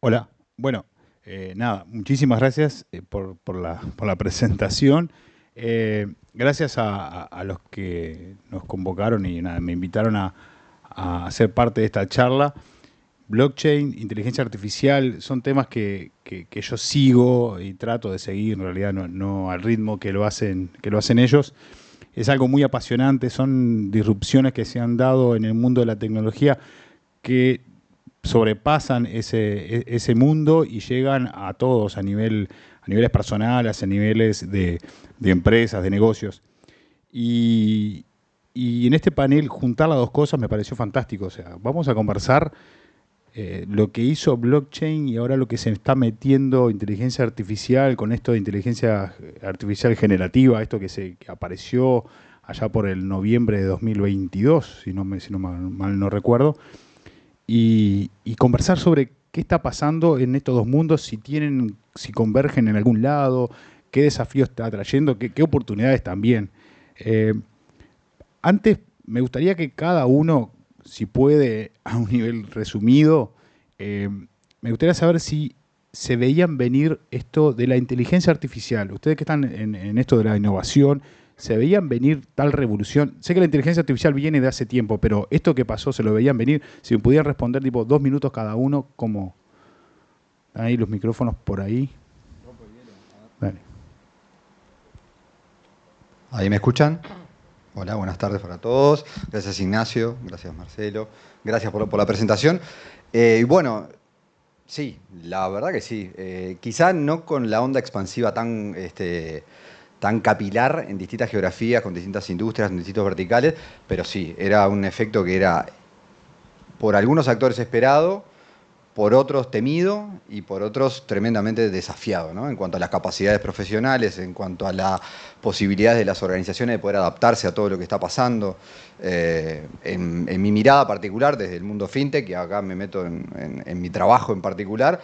Hola, bueno, nada, muchísimas gracias por la presentación. Gracias a los que nos convocaron y nada, me invitaron a ser parte de esta charla. Blockchain, inteligencia artificial, son temas que yo sigo y trato de seguir, en realidad no al ritmo que lo hacen ellos. Es algo muy apasionante, son disrupciones que se han dado en el mundo de la tecnología que sobrepasan ese mundo y llegan a todos a niveles personales, a niveles de empresas, de negocios. Y, y en este panel juntar las dos cosas me pareció fantástico. O sea, vamos a conversar lo que hizo blockchain y ahora lo que se está metiendo inteligencia artificial con esto de inteligencia artificial generativa, esto que apareció allá por el noviembre de 2022, si no mal no recuerdo, y conversar sobre qué está pasando en estos dos mundos, si convergen en algún lado, qué desafíos está trayendo, qué oportunidades también. Eh, Antes me gustaría que cada uno, si puede, a un nivel resumido, eh, me gustaría saber si se veían venir esto de la inteligencia artificial. Ustedes que están en esto de la innovación, ¿se veían venir tal revolución? Sé que la inteligencia artificial viene de hace tiempo, pero esto que pasó, ¿se lo veían venir? Si me pudieran responder tipo 2 minutos cada uno, como ahí los micrófonos por ahí. Dale. ¿Ahí me escuchan? Hola, buenas tardes para todos. Gracias Ignacio, gracias Marcelo, gracias por la presentación. Y bueno, sí, la verdad que sí. Quizá no con la onda expansiva tan capilar en distintas geografías, con distintas industrias, en distintos verticales, pero sí, era un efecto que era por algunos actores esperado, por otros temido y por otros tremendamente desafiado, ¿no? En cuanto a las capacidades profesionales, en cuanto a las posibilidades de las organizaciones de poder adaptarse a todo lo que está pasando. En mi mirada particular, desde el mundo fintech, y acá me meto en mi trabajo en particular,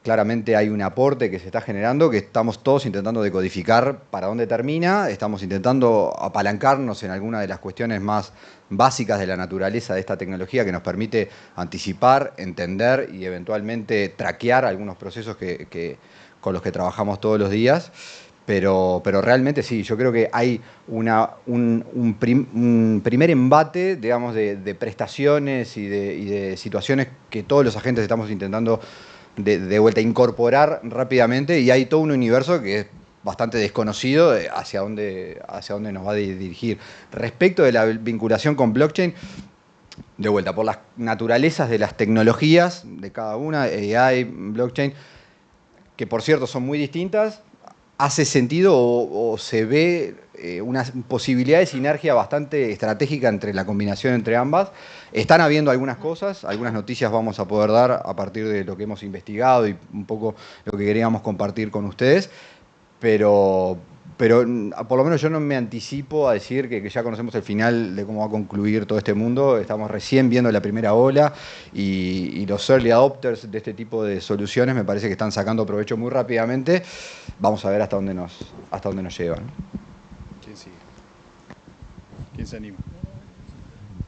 claramente hay un aporte que se está generando que estamos todos intentando decodificar para dónde termina, estamos intentando apalancarnos en alguna de las cuestiones más básicas de la naturaleza de esta tecnología que nos permite anticipar, entender y eventualmente traquear algunos procesos con los que trabajamos todos los días. Pero realmente sí, yo creo que hay un primer embate, digamos, de prestaciones y de situaciones que todos los agentes estamos intentando de vuelta a incorporar rápidamente, y hay todo un universo que es bastante desconocido hacia dónde nos va a dirigir. Respecto de la vinculación con blockchain, de vuelta, por las naturalezas de las tecnologías de cada una, AI, blockchain, que por cierto son muy distintas, hace sentido o se ve una posibilidad de sinergia bastante estratégica entre la combinación entre ambas. Están habiendo algunas cosas, algunas noticias vamos a poder dar a partir de lo que hemos investigado y un poco lo que queríamos compartir con ustedes, pero, pero por lo menos yo no me anticipo a decir que ya conocemos el final de cómo va a concluir todo este mundo. Estamos recién viendo la primera ola y los early adopters de este tipo de soluciones me parece que están sacando provecho muy rápidamente. Vamos a ver hasta dónde nos llevan. ¿Quién sigue? ¿Quién se anima?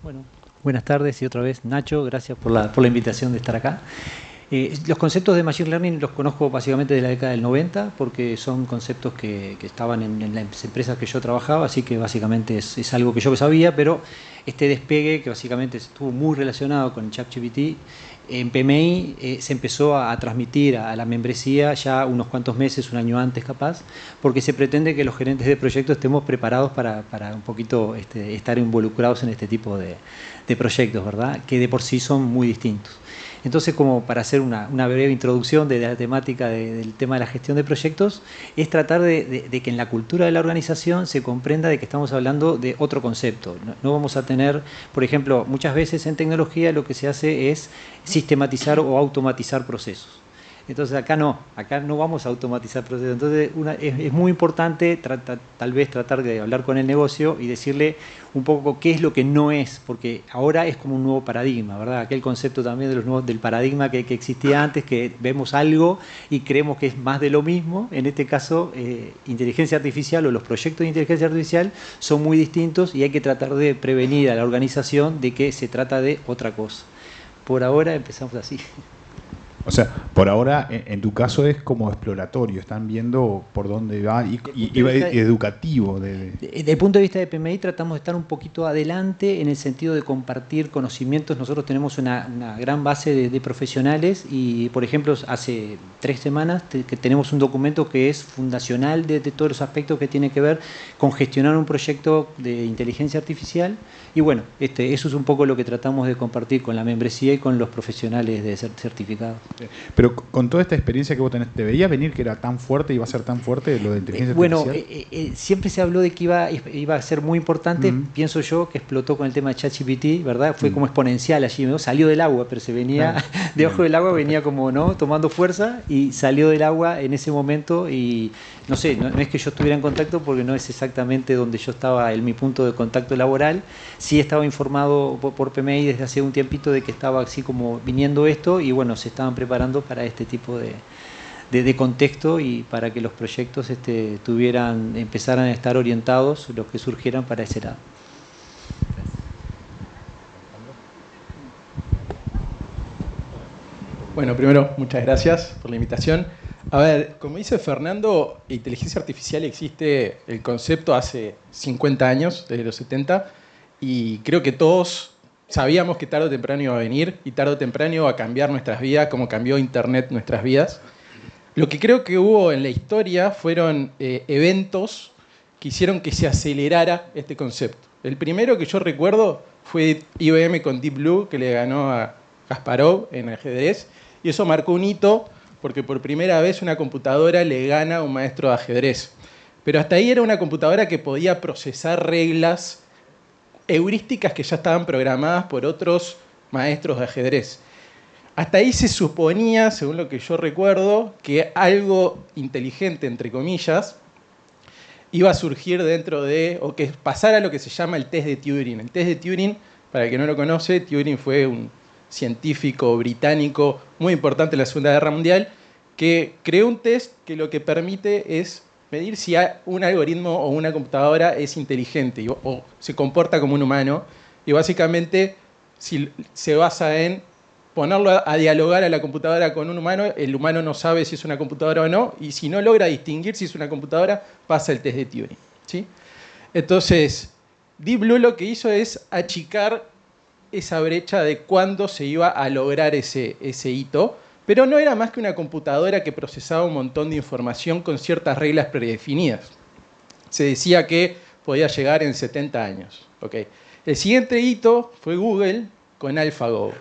Bueno, buenas tardes y otra vez Nacho, gracias por la invitación de estar acá. Los conceptos de Machine Learning los conozco básicamente de la década del 90 porque son conceptos que estaban en las empresas que yo trabajaba, así que básicamente es algo que yo sabía, pero este despegue que básicamente estuvo muy relacionado con ChatGPT, en PMI se empezó a transmitir a la membresía ya unos cuantos meses, un año antes capaz, porque se pretende que los gerentes de proyectos estemos preparados para un poquito estar involucrados en este tipo de proyectos, ¿verdad? Que de por sí son muy distintos. Entonces, como para hacer una breve introducción de la temática del tema de la gestión de proyectos, es tratar de que en la cultura de la organización se comprenda de que estamos hablando de otro concepto. No vamos a tener, por ejemplo, muchas veces en tecnología lo que se hace es sistematizar o automatizar procesos. Entonces acá no vamos a automatizar procesos. Entonces es muy importante tal vez tratar de hablar con el negocio y decirle un poco qué es lo que no es, porque ahora es como un nuevo paradigma, ¿verdad? Aquel concepto también del paradigma que existía antes, que vemos algo y creemos que es más de lo mismo. En este caso, inteligencia artificial o los proyectos de inteligencia artificial son muy distintos y hay que tratar de prevenir a la organización de que se trata de otra cosa. Por ahora empezamos así. O sea, por ahora, en tu caso es como exploratorio, están viendo por dónde va y va educativo. Desde el punto de vista de PMI tratamos de estar un poquito adelante en el sentido de compartir conocimientos. Nosotros tenemos una gran base de profesionales y, por ejemplo, hace 3 semanas que tenemos un documento que es fundacional de todos los aspectos que tiene que ver con gestionar un proyecto de inteligencia artificial. Y bueno, eso es un poco lo que tratamos de compartir con la membresía y con los profesionales de certificados. Pero con toda esta experiencia que vos tenés, ¿te veías venir que era tan fuerte, iba a ser tan fuerte lo de inteligencia artificial? Bueno, siempre se habló de que iba a ser muy importante. Pienso yo que explotó con el tema de ChatGPT, ¿verdad? Fue como exponencial allí, ¿no? Salió del agua, pero se venía debajo del agua, venía como, ¿no? Tomando fuerza y salió del agua en ese momento y no sé, no es que yo estuviera en contacto porque no es exactamente donde yo estaba en mi punto de contacto laboral. Sí estaba informado por PMI desde hace un tiempito de que estaba así como viniendo esto y bueno, se estaban preparando para este tipo de contexto y para que los proyectos empezaran a estar orientados, los que surgieran para ese lado. Bueno, primero, muchas gracias por la invitación. A ver, como dice Fernando, inteligencia artificial existe el concepto hace 50 años, desde los 70, y creo que todos sabíamos que tarde o temprano iba a venir y tarde o temprano iba a cambiar nuestras vidas, como cambió Internet nuestras vidas. Lo que creo que hubo en la historia fueron eventos que hicieron que se acelerara este concepto. El primero que yo recuerdo fue IBM con Deep Blue, que le ganó a Kasparov en ajedrez, y eso marcó un hito porque por primera vez una computadora le gana a un maestro de ajedrez. Pero hasta ahí era una computadora que podía procesar reglas heurísticas que ya estaban programadas por otros maestros de ajedrez. Hasta ahí se suponía, según lo que yo recuerdo, que algo inteligente, entre comillas, iba a surgir dentro de, o que pasara lo que se llama el test de Turing. El test de Turing, para el que no lo conoce, Turing fue un científico británico muy importante en la Segunda Guerra Mundial, que creó un test que lo que permite es medir si un algoritmo o una computadora es inteligente o se comporta como un humano, y básicamente se basa en ponerlo a dialogar a la computadora con un humano. El humano no sabe si es una computadora o no, y si no logra distinguir si es una computadora, pasa el test de Turing, ¿sí? Entonces, Deep Blue lo que hizo es achicar esa brecha de cuándo se iba a lograr ese hito, pero no era más que una computadora que procesaba un montón de información con ciertas reglas predefinidas. Se decía que podía llegar en 70 años. ¿Okay? El siguiente hito fue Google con AlphaGo.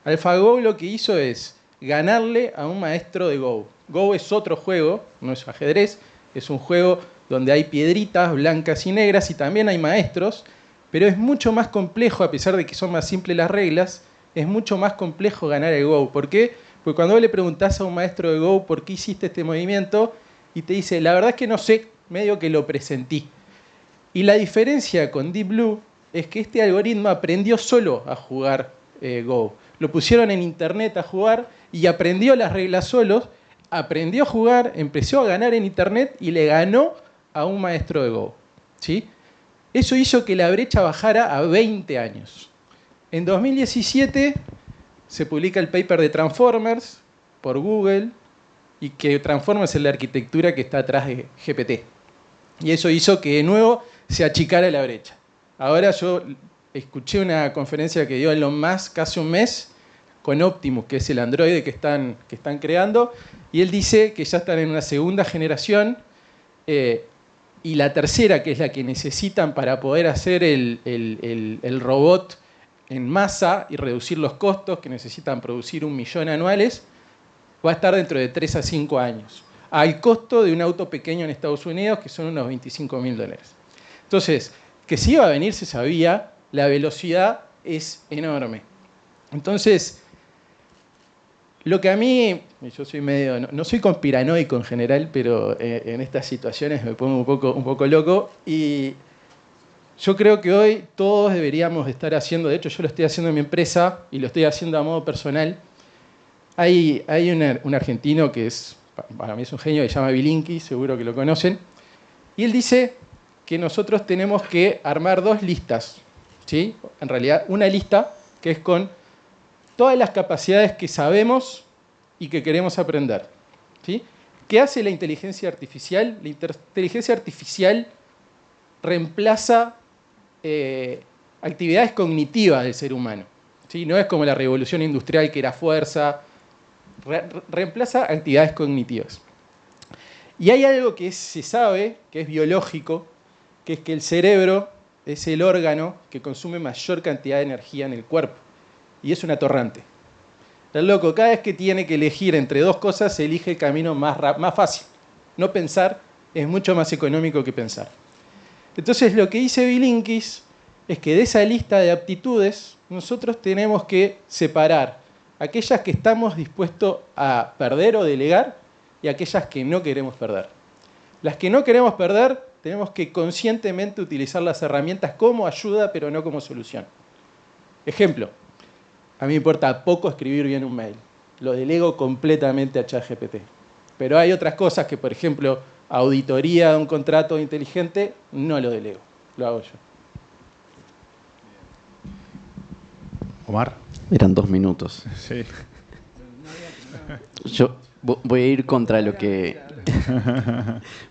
AlphaGo lo que hizo es ganarle a un maestro de Go. Go es otro juego, no es ajedrez, es un juego donde hay piedritas blancas y negras y también hay maestros, pero es mucho más complejo, a pesar de que son más simples las reglas, es mucho más complejo ganar el Go. ¿Por qué? Porque cuando vos le preguntás a un maestro de Go por qué hiciste este movimiento, y te dice, la verdad es que no sé, medio que lo presentí. Y la diferencia con Deep Blue es que este algoritmo aprendió solo a jugar Go. Lo pusieron en internet a jugar y aprendió las reglas solos, aprendió a jugar, empezó a ganar en internet y le ganó a un maestro de Go. ¿Sí? Eso hizo que la brecha bajara a 20 años. En 2017 se publica el paper de Transformers por Google y que Transformers es la arquitectura que está atrás de GPT. Y eso hizo que de nuevo se achicara la brecha. Ahora yo escuché una conferencia que dio Elon Musk hace un mes con Optimus, que es el androide que están creando, y él dice que ya están en una segunda generación y la tercera, que es la que necesitan para poder hacer el robot en masa y reducir los costos, que necesitan producir 1 millón anuales, va a estar dentro de 3 a 5 años, al costo de un auto pequeño en Estados Unidos, que son unos $25.000. Entonces, que si iba a venir se sabía, la velocidad es enorme. Entonces, lo que a mí, yo soy medio, no soy conspiranoico en general, pero en estas situaciones me pongo un poco loco, y yo creo que hoy todos deberíamos estar haciendo, de hecho yo lo estoy haciendo en mi empresa y lo estoy haciendo a modo personal. Hay un argentino que para mí es un genio, que se llama Bilinki, seguro que lo conocen, y él dice que nosotros tenemos que armar 2 listas, ¿sí? En realidad, una lista que es con todas las capacidades que sabemos y que queremos aprender. ¿Sí? ¿Qué hace la inteligencia artificial? La inteligencia artificial reemplaza actividades cognitivas del ser humano. ¿Sí? No es como la revolución industrial que era fuerza, reemplaza actividades cognitivas. Y hay algo que se sabe, que es biológico, que es que el cerebro es el órgano que consume mayor cantidad de energía en el cuerpo. Y es un atorrante. El loco, cada vez que tiene que elegir entre dos cosas, se elige el camino más fácil. No pensar es mucho más económico que pensar. Entonces, lo que dice Bilinkis es que de esa lista de aptitudes, nosotros tenemos que separar aquellas que estamos dispuestos a perder o delegar y aquellas que no queremos perder. Las que no queremos perder, tenemos que conscientemente utilizar las herramientas como ayuda, pero no como solución. Ejemplo, a mí me importa poco escribir bien un mail. Lo delego completamente a ChatGPT. Pero hay otras cosas que, por ejemplo, auditoría de un contrato inteligente, no lo delego, lo hago yo. Omar. Eran 2 minutos. Sí. Yo voy a ir contra lo que...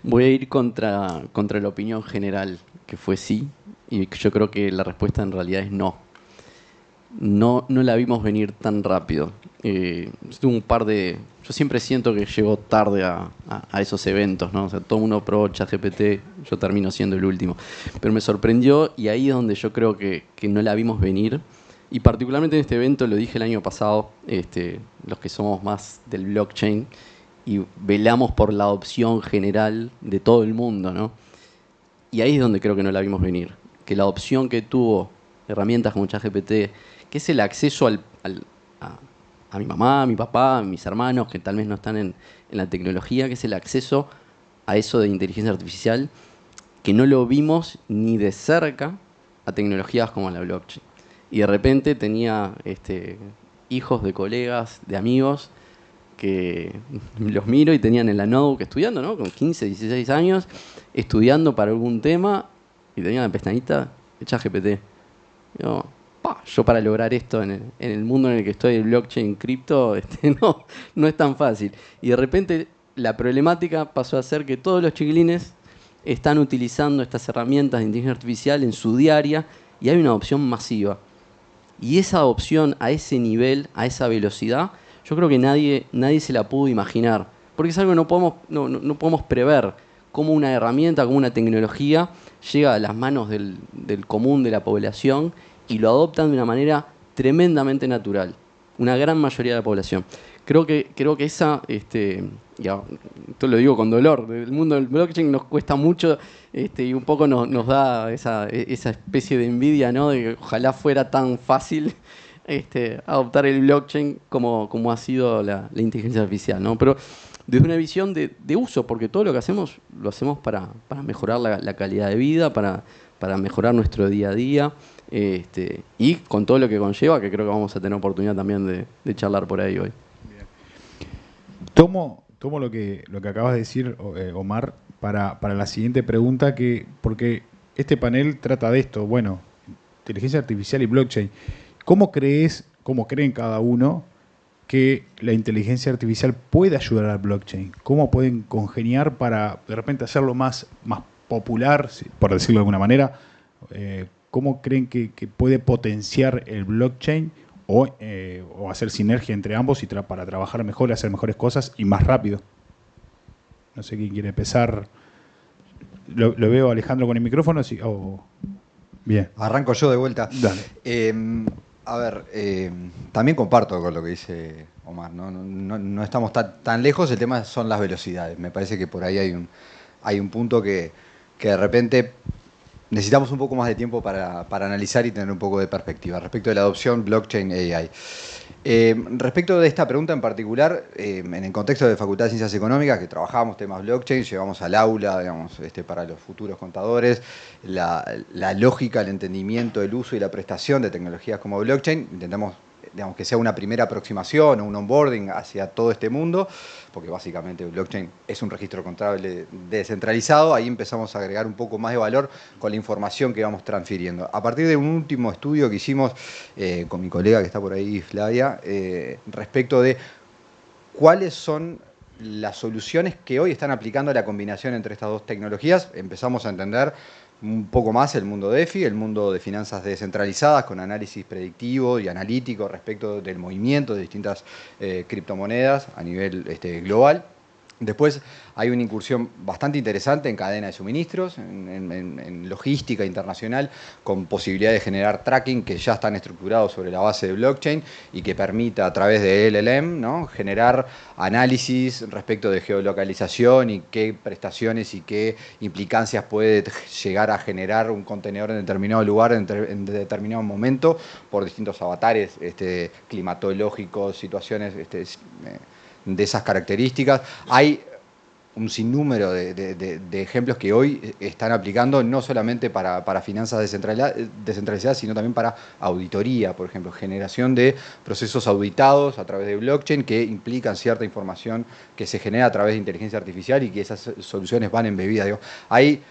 voy a ir contra la opinión general, que fue sí, y yo creo que la respuesta en realidad es no. No la vimos venir tan rápido. Tuve un par de... Yo siempre siento que llego tarde a esos eventos, ¿no? O sea, todo el mundo probó ChatGPT, yo termino siendo el último. Pero me sorprendió y ahí es donde yo creo que no la vimos venir. Y particularmente en este evento, lo dije el año pasado, los que somos más del blockchain y velamos por la adopción general de todo el mundo, ¿no? Y ahí es donde creo que no la vimos venir. Que la adopción que tuvo herramientas como ChatGPT, que es el acceso a mi mamá, a mi papá, a mis hermanos que tal vez no están en la tecnología, que es el acceso a eso de inteligencia artificial, que no lo vimos ni de cerca a tecnologías como la blockchain. Y de repente tenía hijos de colegas, de amigos, que los miro y tenían en la notebook estudiando, ¿no? Con 15, 16 años, estudiando para algún tema, y tenían la pestañita de ChatGPT. Yo para lograr esto en el mundo en el que estoy, el blockchain, cripto, no es tan fácil. Y de repente la problemática pasó a ser que todos los chiquilines están utilizando estas herramientas de inteligencia artificial en su diaria y hay una adopción masiva. Y esa adopción a ese nivel, a esa velocidad, yo creo que nadie se la pudo imaginar. Porque es algo que no podemos prever, cómo una herramienta, cómo una tecnología llega a las manos del común de la población y lo adoptan de una manera tremendamente natural. Una gran mayoría de la población. Creo que esa, esto lo digo con dolor, el mundo del blockchain nos cuesta mucho y un poco nos da esa especie de envidia, ¿no? De que ojalá fuera tan fácil adoptar el blockchain como ha sido la inteligencia artificial, ¿no? Pero desde una visión de uso, porque todo lo que hacemos lo hacemos para mejorar la calidad de vida, para mejorar nuestro día a día, y con todo lo que conlleva, que creo que vamos a tener oportunidad también de charlar por ahí hoy. Bien. Tomo lo que acabas de decir, Omar, para la siguiente pregunta, porque este panel trata de esto, bueno, inteligencia artificial y blockchain. ¿Cómo creen cada uno que la inteligencia artificial puede ayudar al blockchain? ¿Cómo pueden congeniar para de repente hacerlo más popular, por decirlo de alguna manera? ¿Cómo creen que puede potenciar el blockchain o hacer sinergia entre ambos y para trabajar mejor, hacer mejores cosas y más rápido? No sé quién quiere empezar. Lo veo a Alejandro con el micrófono. Sí. Bien. Arranco yo de vuelta. Dale. También comparto con lo que dice Omar. No estamos tan lejos, el tema son las velocidades. Me parece que por ahí hay un punto que de repente necesitamos un poco más de tiempo para analizar y tener un poco de perspectiva. Respecto de la adopción blockchain AI. Respecto de esta pregunta en particular, en el contexto de Facultad de Ciencias Económicas, que trabajamos temas blockchain, llevamos al aula, digamos, para los futuros contadores, la lógica, el entendimiento, el uso y la prestación de tecnologías como blockchain. Intentamos, digamos, que sea una primera aproximación o un onboarding hacia todo este mundo, porque básicamente el blockchain es un registro contable descentralizado. Ahí empezamos a agregar un poco más de valor con la información que vamos transfiriendo. A partir de un último estudio que hicimos con mi colega que está por ahí, Flavia, respecto de cuáles son las soluciones que hoy están aplicando la combinación entre estas dos tecnologías. Empezamos a entender un poco más el mundo DeFi, el mundo de finanzas descentralizadas, con análisis predictivo y analítico respecto del movimiento de distintas criptomonedas a nivel global. Después hay una incursión bastante interesante en cadena de suministros, en logística internacional, con posibilidad de generar tracking que ya están estructurados sobre la base de blockchain y que permita a través de LLM, ¿no?, generar análisis respecto de geolocalización y qué prestaciones y qué implicancias puede llegar a generar un contenedor en determinado lugar en determinado momento por distintos avatares climatológicos, situaciones de esas características. Hay un sinnúmero de ejemplos que hoy están aplicando no solamente para finanzas descentralizadas, sino también para auditoría, por ejemplo, generación de procesos auditados a través de blockchain que implican cierta información que se genera a través de inteligencia artificial y que esas soluciones van embebidas. Hay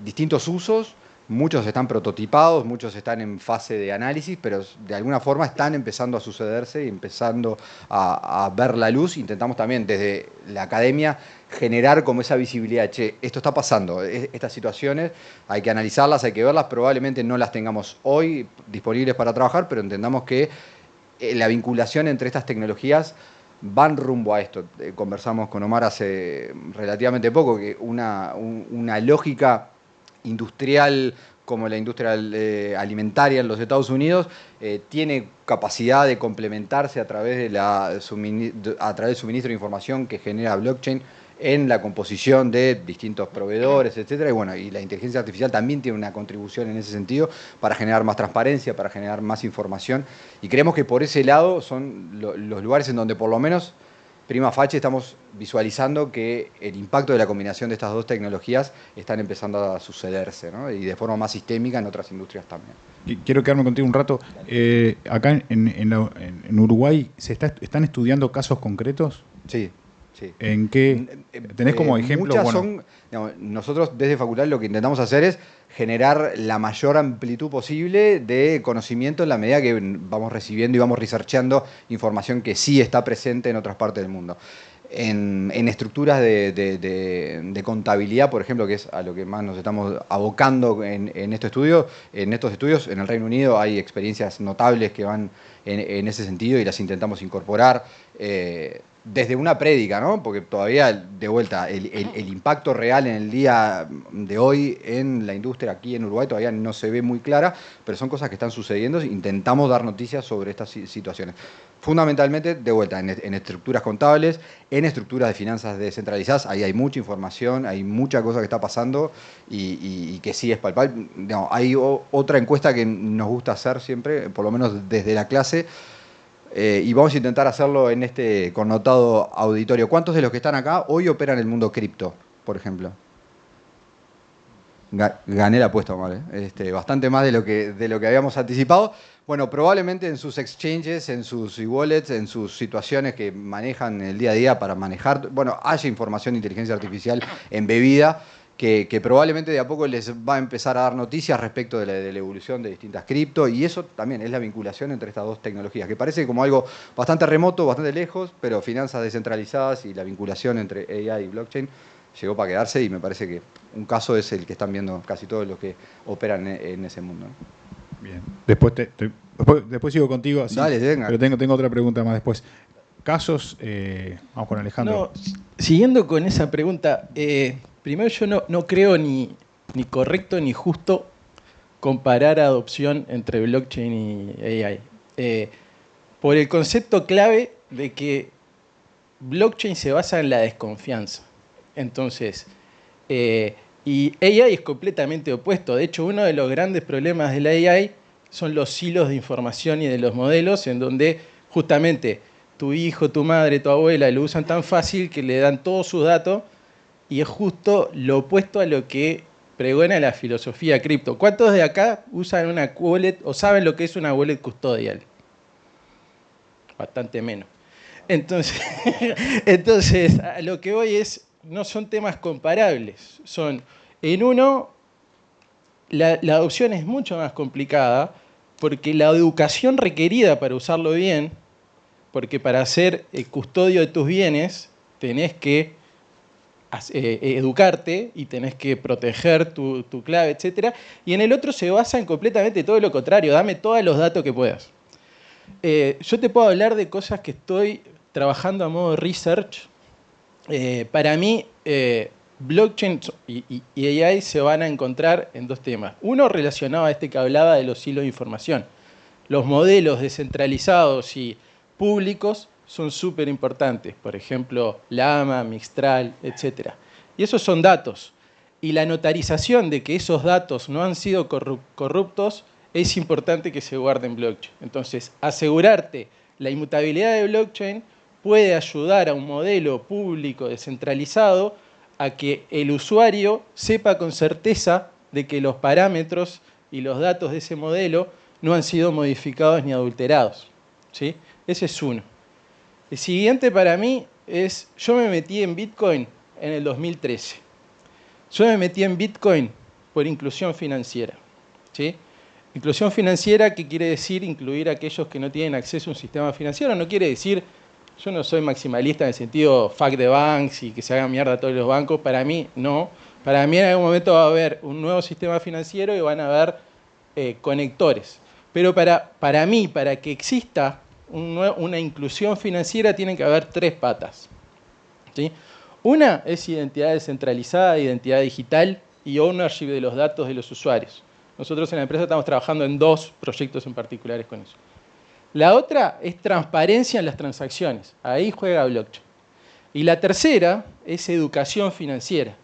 distintos usos. Muchos están prototipados, muchos están en fase de análisis, pero de alguna forma están empezando a sucederse y empezando a ver la luz. Intentamos también desde la academia generar como esa visibilidad. Che, esto está pasando, estas situaciones hay que analizarlas, hay que verlas, probablemente no las tengamos hoy disponibles para trabajar, pero entendamos que la vinculación entre estas tecnologías van rumbo a esto. Conversamos con Omar hace relativamente poco que una lógica industrial como la industria alimentaria en los Estados Unidos tiene capacidad de complementarse a través del suministro de información que genera blockchain en la composición de distintos proveedores, etcétera. Y bueno, y la inteligencia artificial también tiene una contribución en ese sentido para generar más transparencia, para generar más información. Y creemos que por ese lado son los lugares en donde por lo menos prima facie estamos visualizando que el impacto de la combinación de estas dos tecnologías están empezando a sucederse, ¿no? Y de forma más sistémica en otras industrias también. Quiero quedarme contigo un rato. Acá en Uruguay ¿están estudiando casos concretos? Sí. Sí. ¿En qué? ¿Tenés como ejemplo? Muchas son, digamos, nosotros desde Facultad lo que intentamos hacer es generar la mayor amplitud posible de conocimiento en la medida que vamos recibiendo y vamos researchando información que sí está presente en otras partes del mundo. En estructuras de contabilidad, por ejemplo, que es a lo que más nos estamos abocando en estos estudios, en el Reino Unido hay experiencias notables que van en ese sentido y las intentamos incorporar desde una prédica, ¿no? Porque todavía, de vuelta, el impacto real en el día de hoy en la industria aquí en Uruguay todavía no se ve muy clara, pero son cosas que están sucediendo. Intentamos dar noticias sobre estas situaciones. Fundamentalmente, de vuelta, en estructuras contables, en estructuras de finanzas descentralizadas, ahí hay mucha información, hay mucha cosa que está pasando y que sí es palpable. No, hay otra encuesta que nos gusta hacer siempre, por lo menos desde la clase, y vamos a intentar hacerlo en este connotado auditorio. ¿Cuántos de los que están acá hoy operan en el mundo cripto, por ejemplo? Gané la apuesta, Omar, bastante más de lo que habíamos anticipado. Bueno, probablemente en sus exchanges, en sus e-wallets, en sus situaciones que manejan el día a día para manejar, bueno, haya información de inteligencia artificial embebida que probablemente de a poco les va a empezar a dar noticias respecto de la evolución de distintas cripto, y eso también es la vinculación entre estas dos tecnologías, que parece como algo bastante remoto, bastante lejos, pero finanzas descentralizadas y la vinculación entre AI y blockchain llegó para quedarse, y me parece que un caso es el que están viendo casi todos los que operan en ese mundo, ¿no? Bien. Después sigo contigo. Sí, dale, venga. Pero tengo otra pregunta más después. Casos, vamos con Alejandro. No, siguiendo con esa pregunta, primero yo no creo ni correcto ni justo comparar adopción entre blockchain y AI. Por el concepto clave de que blockchain se basa en la desconfianza. Entonces, y AI es completamente opuesto. De hecho, uno de los grandes problemas de la AI son los silos de información y de los modelos, en donde justamente tu hijo, tu madre, tu abuela lo usan tan fácil que le dan todos sus datos, y es justo lo opuesto a lo que pregona la filosofía cripto. ¿Cuántos de acá usan una wallet o saben lo que es una wallet custodial? Bastante menos. Entonces, a lo que voy es, no son temas comparables. En uno, la adopción es mucho más complicada porque la educación requerida para usarlo bien porque para ser custodio de tus bienes tenés que educarte y tenés que proteger tu clave, etc. Y en el otro se basa en completamente todo lo contrario, dame todos los datos que puedas. Yo te puedo hablar de cosas que estoy trabajando a modo research. Para mí, blockchain y AI se van a encontrar en dos temas. Uno relacionado a este que hablaba de los hilos de información. Los modelos descentralizados y públicos son súper importantes. Por ejemplo, Llama, Mistral, etc. Y esos son datos. Y la notarización de que esos datos no han sido corruptos es importante que se guarde en blockchain. Entonces, asegurarte la inmutabilidad de blockchain puede ayudar a un modelo público descentralizado a que el usuario sepa con certeza de que los parámetros y los datos de ese modelo no han sido modificados ni adulterados. ¿Sí? Ese es uno. El siguiente para mí es, yo me metí en Bitcoin en el 2013. Yo me metí en Bitcoin por inclusión financiera. ¿Sí? Inclusión financiera, ¿qué quiere decir? Incluir a aquellos que no tienen acceso a un sistema financiero. No quiere decir, yo no soy maximalista en el sentido fuck the banks y que se hagan mierda todos los bancos. Para mí, no. Para mí en algún momento va a haber un nuevo sistema financiero y van a haber conectores. Pero para mí, para que exista una inclusión financiera, tienen que haber tres patas. ¿Sí? Una es identidad descentralizada, identidad digital y ownership de los datos de los usuarios. Nosotros en la empresa estamos trabajando en dos proyectos en particulares con eso. La otra es transparencia en las transacciones. Ahí juega blockchain. Y la tercera es educación financiera.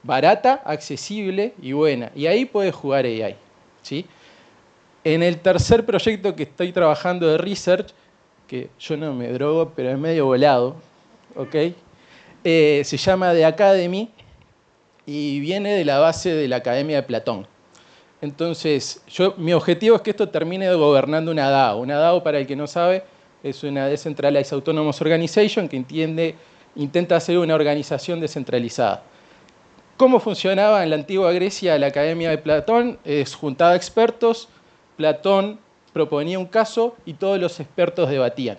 Barata, accesible y buena. Y ahí puede jugar AI. ¿Sí? En el tercer proyecto que estoy trabajando de research, que yo no me drogo, pero es medio volado, ¿okay? Se llama The Academy y viene de la base de la Academia de Platón. Entonces, mi objetivo es que esto termine gobernando una DAO. Una DAO, para el que no sabe, es una Decentralized Autonomous Organization que intenta ser una organización descentralizada. ¿Cómo funcionaba en la antigua Grecia la Academia de Platón? Juntaba expertos, Platón proponía un caso y todos los expertos debatían.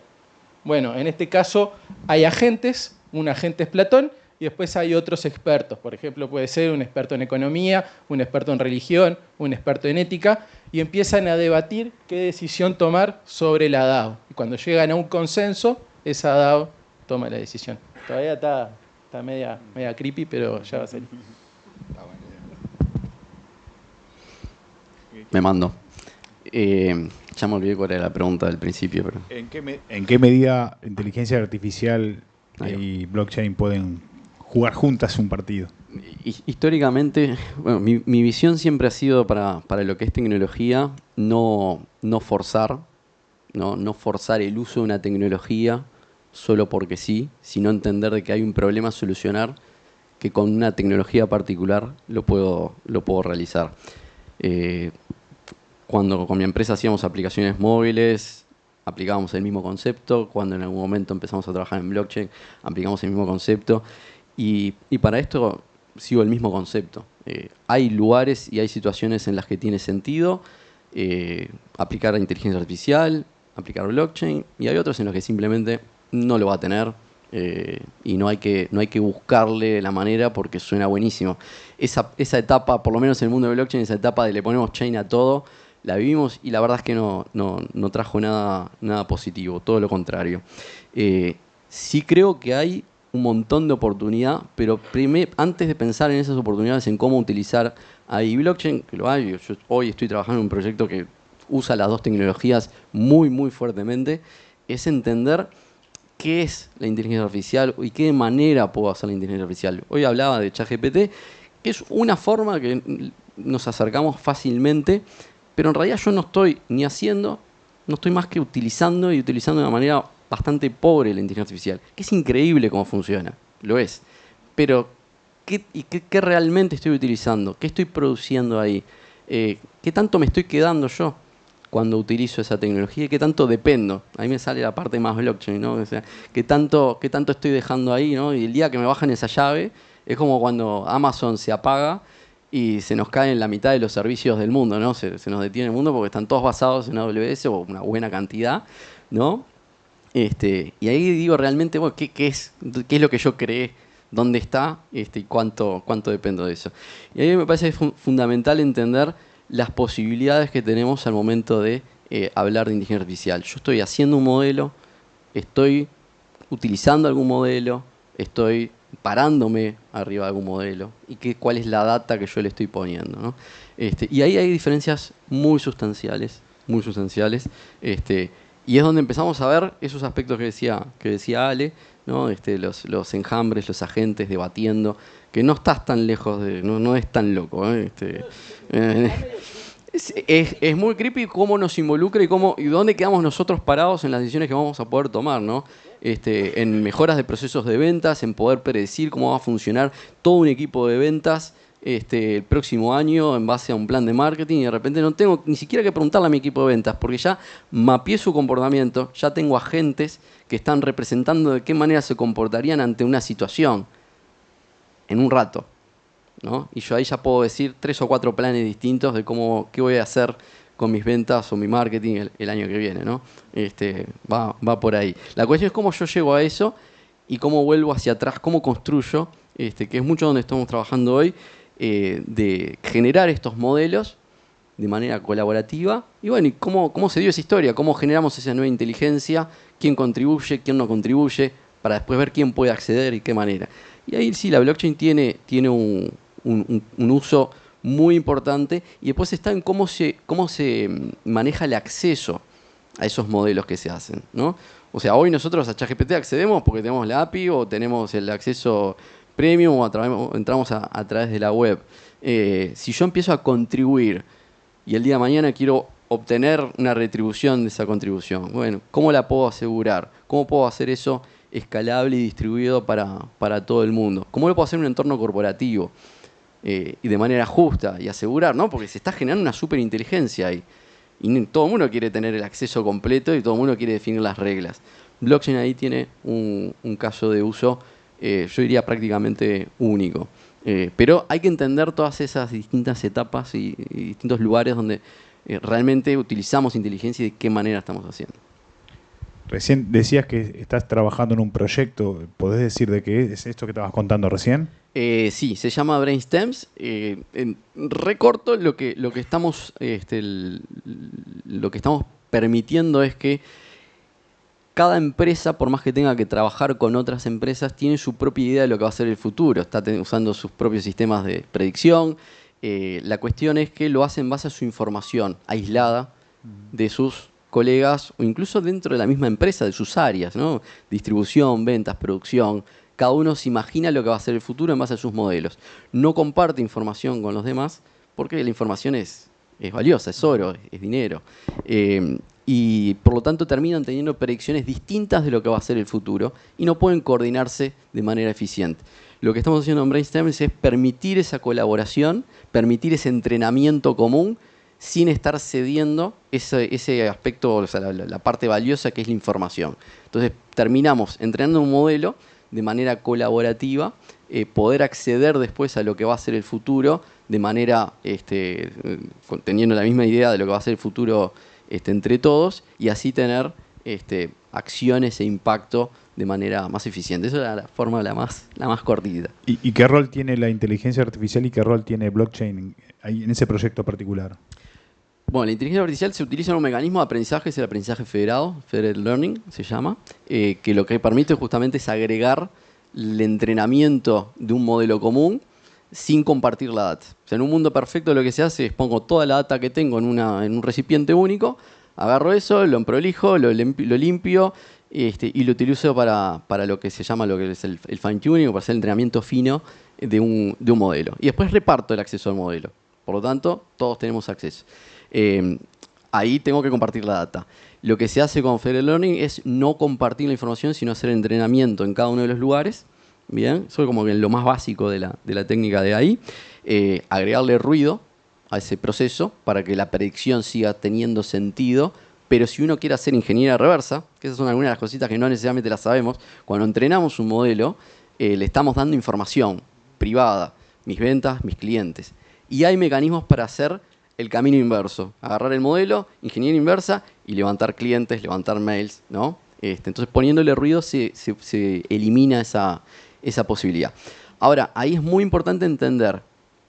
Bueno, en este caso hay agentes, un agente es Platón, y después hay otros expertos. Por ejemplo, puede ser un experto en economía, un experto en religión, un experto en ética, y empiezan a debatir qué decisión tomar sobre la DAO. Y cuando llegan a un consenso, esa DAO toma la decisión. Todavía está media creepy, pero ya va a salir. Me mando. Ya me olvidé cuál era la pregunta del principio. Pero... ¿En qué medida inteligencia artificial y blockchain pueden jugar juntas un partido? Históricamente, bueno, mi visión siempre ha sido para lo que es tecnología, no forzar el uso de una tecnología solo porque sí, sino entender de que hay un problema a solucionar que con una tecnología particular lo puedo realizar. Cuando con mi empresa hacíamos aplicaciones móviles, aplicábamos el mismo concepto. Cuando en algún momento empezamos a trabajar en blockchain, aplicamos el mismo concepto. Y para esto sigo el mismo concepto. Hay lugares y hay situaciones en las que tiene sentido aplicar inteligencia artificial, aplicar blockchain, y hay otros en los que simplemente no lo va a tener y no hay que buscarle la manera porque suena buenísimo. Esa etapa, por lo menos en el mundo de blockchain, esa etapa de le ponemos chain a todo, la vivimos y la verdad es que no trajo nada positivo, todo lo contrario. Sí creo que hay un montón de oportunidad, pero antes de pensar en esas oportunidades, en cómo utilizar ahí blockchain, que lo hay, yo hoy estoy trabajando en un proyecto que usa las dos tecnologías muy, muy fuertemente, es entender qué es la inteligencia artificial y qué manera puedo hacer la inteligencia artificial. Hoy hablaba de ChatGPT, que es una forma que nos acercamos fácilmente, pero en realidad yo no estoy ni haciendo, no estoy más que utilizando de una manera bastante pobre la inteligencia artificial, que es increíble cómo funciona, lo es. Pero, ¿qué realmente estoy utilizando? ¿Qué estoy produciendo ahí? ¿Qué tanto me estoy quedando yo cuando utilizo esa tecnología? ¿Qué tanto dependo? Ahí me sale la parte más blockchain, ¿no? O sea, ¿qué tanto estoy dejando ahí, ¿no? Y el día que me bajan esa llave, es como cuando Amazon se apaga y se nos caen la mitad de los servicios del mundo, ¿no? Se nos detiene el mundo porque están todos basados en AWS o una buena cantidad, ¿no? Y ahí digo realmente, bueno, ¿qué es lo que yo creé? ¿Dónde está? Y cuánto dependo de eso. Y a mí me parece fundamental entender las posibilidades que tenemos al momento de hablar de inteligencia artificial. Yo estoy haciendo un modelo, estoy utilizando algún modelo, estoy parándome arriba de algún modelo y cuál es la data que yo le estoy poniendo, ¿no? Y ahí hay diferencias muy sustanciales, muy sustanciales. Y es donde empezamos a ver esos aspectos que decía Ale, ¿no? Los enjambres, los agentes debatiendo, que no estás tan lejos no es tan loco, ¿eh? Es muy creepy cómo nos involucra y dónde quedamos nosotros parados en las decisiones que vamos a poder tomar, ¿no? En mejoras de procesos de ventas, en poder predecir cómo va a funcionar todo un equipo de ventas el próximo año en base a un plan de marketing, y de repente no tengo ni siquiera que preguntarle a mi equipo de ventas porque ya mapeé su comportamiento, ya tengo agentes que están representando de qué manera se comportarían ante una situación en un rato, ¿no? Y yo ahí ya puedo decir 3 o 4 planes distintos de qué voy a hacer con mis ventas o mi marketing el año que viene, ¿no? Va por ahí. La cuestión es cómo yo llego a eso y cómo vuelvo hacia atrás, cómo construyo, que es mucho donde estamos trabajando hoy, de generar estos modelos de manera colaborativa. Y bueno, ¿y cómo se dio esa historia? ¿Cómo generamos esa nueva inteligencia? ¿Quién contribuye? ¿Quién no contribuye? Para después ver quién puede acceder y qué manera. Y ahí sí, la blockchain tiene un uso muy importante, y después está en cómo se maneja el acceso a esos modelos que se hacen, ¿no? O sea, hoy nosotros a ChatGPT accedemos porque tenemos la API o tenemos el acceso premium o entramos a través de la web. Si yo empiezo a contribuir y el día de mañana quiero obtener una retribución de esa contribución, bueno, ¿cómo la puedo asegurar? ¿Cómo puedo hacer eso escalable y distribuido para todo el mundo? ¿Cómo lo puedo hacer en un entorno corporativo? Y de manera justa y asegurar, ¿no? Porque se está generando una superinteligencia ahí. Y todo el mundo quiere tener el acceso completo y todo el mundo quiere definir las reglas. Blockchain ahí tiene un caso de uso, yo diría prácticamente único. Pero hay que entender todas esas distintas etapas y distintos lugares donde realmente utilizamos inteligencia y de qué manera estamos haciendo. Recién decías que estás trabajando en un proyecto. ¿Podés decir de qué es esto que estabas contando recién? Sí, se llama Brainstems. Recorto lo que estamos permitiendo es que cada empresa, por más que tenga que trabajar con otras empresas, tiene su propia idea de lo que va a ser el futuro. Está usando sus propios sistemas de predicción. La cuestión es que lo hace en base a su información aislada de sus colegas o incluso dentro de la misma empresa, de sus áreas, ¿no? Distribución, ventas, producción. Cada uno se imagina lo que va a ser el futuro en base a sus modelos. No comparte información con los demás porque la información es valiosa, es oro, es dinero. Y por lo tanto terminan teniendo predicciones distintas de lo que va a ser el futuro y no pueden coordinarse de manera eficiente. Lo que estamos haciendo en Brainstorms es permitir esa colaboración, permitir ese entrenamiento común sin estar cediendo ese aspecto, o sea, la parte valiosa que es la información. Entonces terminamos entrenando un modelo de manera colaborativa, poder acceder después a lo que va a ser el futuro de manera, teniendo la misma idea de lo que va a ser el futuro entre todos, y así tener acciones e impacto de manera más eficiente. Esa es la forma la más cortita. ¿Y qué rol tiene la inteligencia artificial y qué rol tiene blockchain en ese proyecto particular? Bueno, la inteligencia artificial se utiliza en un mecanismo de aprendizaje, es el aprendizaje federado, Federated Learning se llama, que lo que permite justamente es agregar el entrenamiento de un modelo común sin compartir la data. O sea, en un mundo perfecto lo que se hace es pongo toda la data que tengo en un recipiente único, agarro eso, lo prolijo, lo limpio y lo utilizo para lo que se llama lo que es el fine tuning, o para hacer el entrenamiento fino de un modelo. Y después reparto el acceso al modelo. Por lo tanto, todos tenemos acceso. Ahí tengo que compartir la data. Lo que se hace con Federated Learning es no compartir la información, sino hacer entrenamiento en cada uno de los lugares. Bien, eso es como que lo más básico de la técnica de ahí. Agregarle ruido a ese proceso para que la predicción siga teniendo sentido. Pero si uno quiere hacer ingeniería reversa, que esas son algunas de las cositas que no necesariamente las sabemos, cuando entrenamos un modelo, le estamos dando información privada, mis ventas, mis clientes. Y hay mecanismos para hacer el camino inverso. Agarrar el modelo, ingeniería inversa y levantar clientes, levantar mails, ¿no? Entonces, poniéndole ruido se elimina esa posibilidad. Ahora, ahí es muy importante entender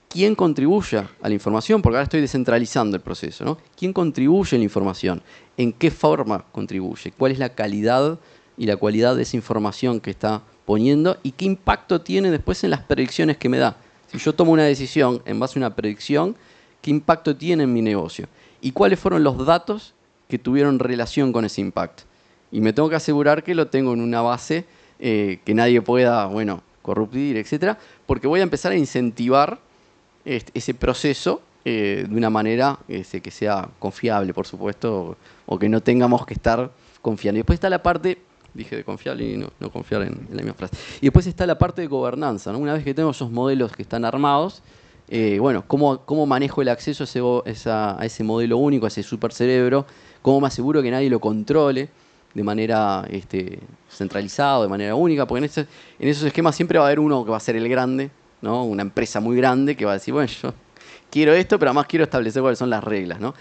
quién contribuye a la información, porque ahora estoy descentralizando el proceso, ¿no? ¿Quién contribuye a la información? ¿En qué forma contribuye? ¿Cuál es la calidad y la cualidad de esa información que está poniendo? ¿Y qué impacto tiene después en las predicciones que me da? Si yo tomo una decisión en base a una predicción, ¿qué impacto tiene en mi negocio? ¿Y cuáles fueron los datos que tuvieron relación con ese impacto? Y me tengo que asegurar que lo tengo en una base que nadie pueda, corruptir, etcétera, porque voy a empezar a incentivar ese proceso de una manera que sea confiable, por supuesto, o que no tengamos que estar confiando. Y después está la parte, dije de confiable y no confiar en la misma frase. Y después está la parte de gobernanza, ¿no? Una vez que tenemos esos modelos que están armados, ¿cómo manejo el acceso a ese modelo único, a ese supercerebro? ¿Cómo me aseguro que nadie lo controle de manera centralizada, de manera única? Porque en esos esquemas siempre va a haber uno que va a ser el grande, ¿no? Una empresa muy grande que va a decir, bueno, yo quiero esto, pero además quiero establecer cuáles son las reglas, ¿no?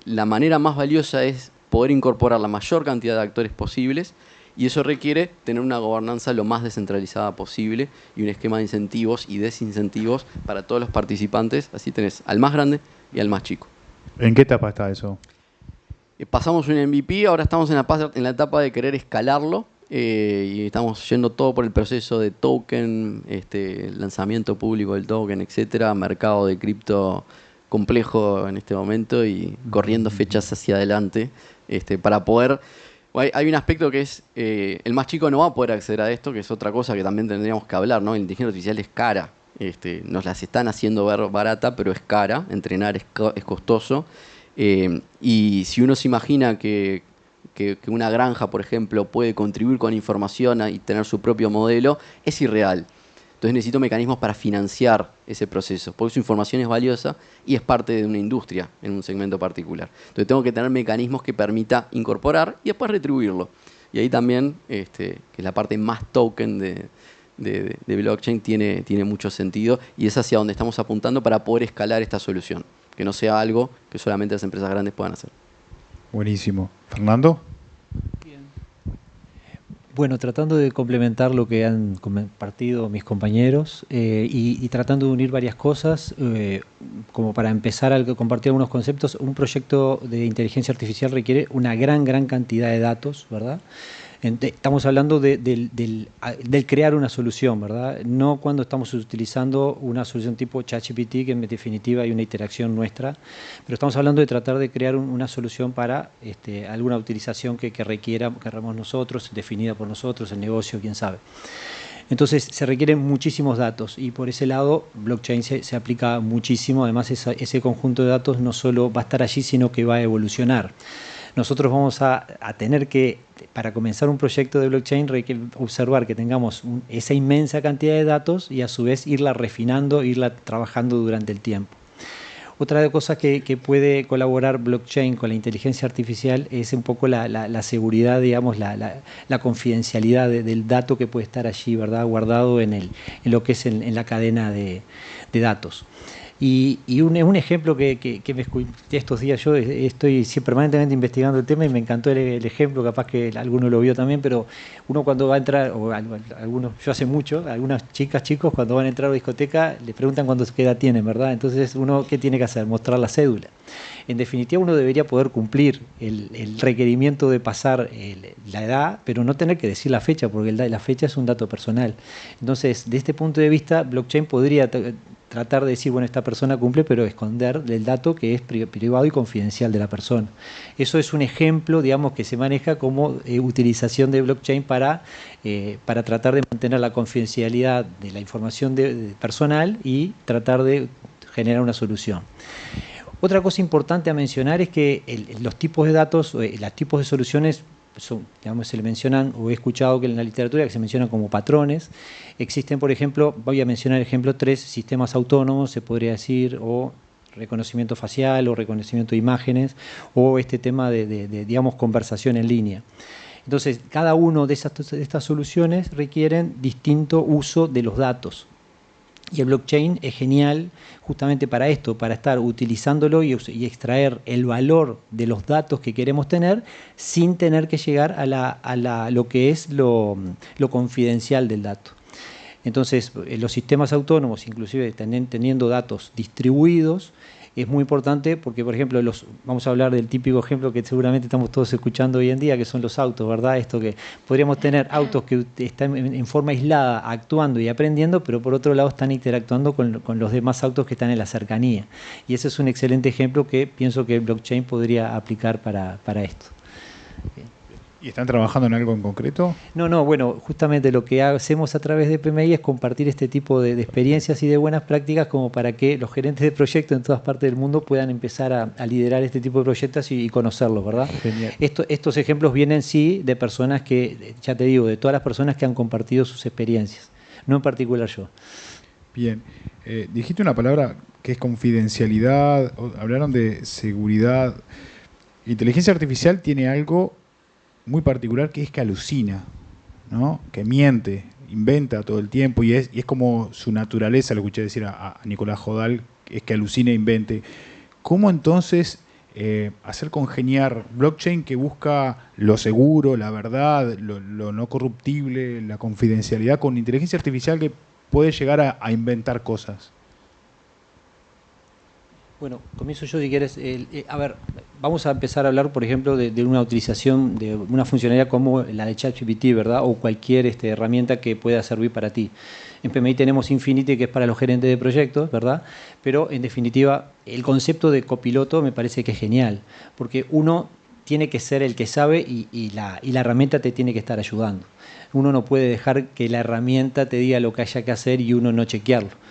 La manera más valiosa es poder incorporar la mayor cantidad de actores posibles, y eso requiere tener una gobernanza lo más descentralizada posible y un esquema de incentivos y desincentivos para todos los participantes. Así tenés al más grande y al más chico. ¿En qué etapa está eso? Pasamos un MVP, ahora estamos en la etapa de querer escalarlo. Y estamos yendo todo por el proceso de token, lanzamiento público del token, etcétera, mercado de cripto complejo en este momento y corriendo fechas hacia adelante para poder. Hay un aspecto que es el más chico no va a poder acceder a esto, que es otra cosa que también tendríamos que hablar, ¿no? La inteligencia artificial es cara, nos las están haciendo ver barata, pero es cara, entrenar es costoso, y si uno se imagina que una granja, por ejemplo, puede contribuir con información y tener su propio modelo, es irreal. Entonces necesito mecanismos para financiar ese proceso, porque su información es valiosa y es parte de una industria en un segmento particular. Entonces tengo que tener mecanismos que permita incorporar y después retribuirlo. Y ahí también, que es la parte más token de blockchain, tiene mucho sentido y es hacia donde estamos apuntando para poder escalar esta solución, que no sea algo que solamente las empresas grandes puedan hacer. Buenísimo. ¿Fernando? Bien. Bueno, tratando de complementar lo que han compartido mis compañeros y tratando de unir varias cosas, como para empezar a compartir algunos conceptos, un proyecto de inteligencia artificial requiere una gran cantidad de datos, ¿verdad? Estamos hablando del crear una solución, ¿verdad? No cuando estamos utilizando una solución tipo ChatGPT, que en definitiva hay una interacción nuestra, pero estamos hablando de tratar de crear una solución para alguna utilización que querramos nosotros, definida por nosotros, el negocio, quién sabe. Entonces se requieren muchísimos datos y por ese lado blockchain se aplica muchísimo. Además ese conjunto de datos no solo va a estar allí, sino que va a evolucionar. Nosotros vamos a tener que, para comenzar un proyecto de blockchain, observar que tengamos esa inmensa cantidad de datos y a su vez irla refinando, irla trabajando durante el tiempo. Otra cosa que puede colaborar blockchain con la inteligencia artificial es un poco la seguridad, digamos, la confidencialidad del dato que puede estar allí, ¿verdad?, guardado en lo que es en la cadena de datos. Y un ejemplo que me escuché estos días, yo estoy permanentemente investigando el tema y me encantó el ejemplo, capaz que alguno lo vio también, pero uno cuando va a entrar, o algunos, yo hace mucho, algunas chicos cuando van a entrar a una discoteca le preguntan qué edad tienen, ¿verdad? Entonces uno, ¿qué tiene que hacer? Mostrar la cédula. En definitiva uno debería poder cumplir el requerimiento de pasar la edad, pero no tener que decir la fecha, porque la fecha es un dato personal. Entonces, de este punto de vista, blockchain podría tratar de decir, bueno, esta persona cumple, pero esconder el dato que es privado y confidencial de la persona. Eso es un ejemplo, digamos, que se maneja como utilización de blockchain para tratar de mantener la confidencialidad de la información personal y tratar de generar una solución. Otra cosa importante a mencionar es que los tipos de datos, los tipos de soluciones, digamos, se le mencionan, o he escuchado que en la literatura que se mencionan como patrones. Existen, por ejemplo, voy a mencionar ejemplo 3 sistemas autónomos, se podría decir, o reconocimiento facial, o reconocimiento de imágenes, o este tema de digamos, conversación en línea. Entonces, cada uno de estas soluciones requieren distinto uso de los datos. Y el blockchain es genial justamente para esto, para estar utilizándolo y extraer el valor de los datos que queremos tener sin tener que llegar a lo que es lo confidencial del dato. Entonces, los sistemas autónomos, inclusive teniendo datos distribuidos, es muy importante porque, por ejemplo, vamos a hablar del típico ejemplo que seguramente estamos todos escuchando hoy en día, que son los autos, ¿verdad? Esto que podríamos tener autos que están en forma aislada actuando y aprendiendo, pero por otro lado están interactuando con los demás autos que están en la cercanía. Y ese es un excelente ejemplo que pienso que el blockchain podría aplicar para esto. ¿Y están trabajando en algo en concreto? No, bueno, justamente lo que hacemos a través de PMI es compartir este tipo de experiencias y de buenas prácticas como para que los gerentes de proyectos en todas partes del mundo puedan empezar a liderar este tipo de proyectos y conocerlos, ¿verdad? Genial. Estos ejemplos vienen, sí, de personas que, ya te digo, de todas las personas que han compartido sus experiencias, no en particular yo. Bien. Dijiste una palabra que es confidencialidad, hablaron de seguridad. Inteligencia artificial tiene algo muy particular que es que alucina, ¿no? Que miente, inventa todo el tiempo y es como su naturaleza, lo escuché decir a Nicolás Jodal, es que alucine e invente. ¿Cómo entonces hacer congeniar blockchain que busca lo seguro, la verdad, lo no corruptible, la confidencialidad con inteligencia artificial que puede llegar a inventar cosas? Bueno, comienzo yo si quieres. A ver, vamos a empezar a hablar, por ejemplo, de una utilización de una funcionalidad como la de ChatGPT, ¿verdad? O cualquier herramienta que pueda servir para ti. En PMI tenemos Infinity, que es para los gerentes de proyectos, ¿verdad? Pero, en definitiva, el concepto de copiloto me parece que es genial, porque uno tiene que ser el que sabe y la herramienta te tiene que estar ayudando. Uno no puede dejar que la herramienta te diga lo que haya que hacer y uno no chequearlo.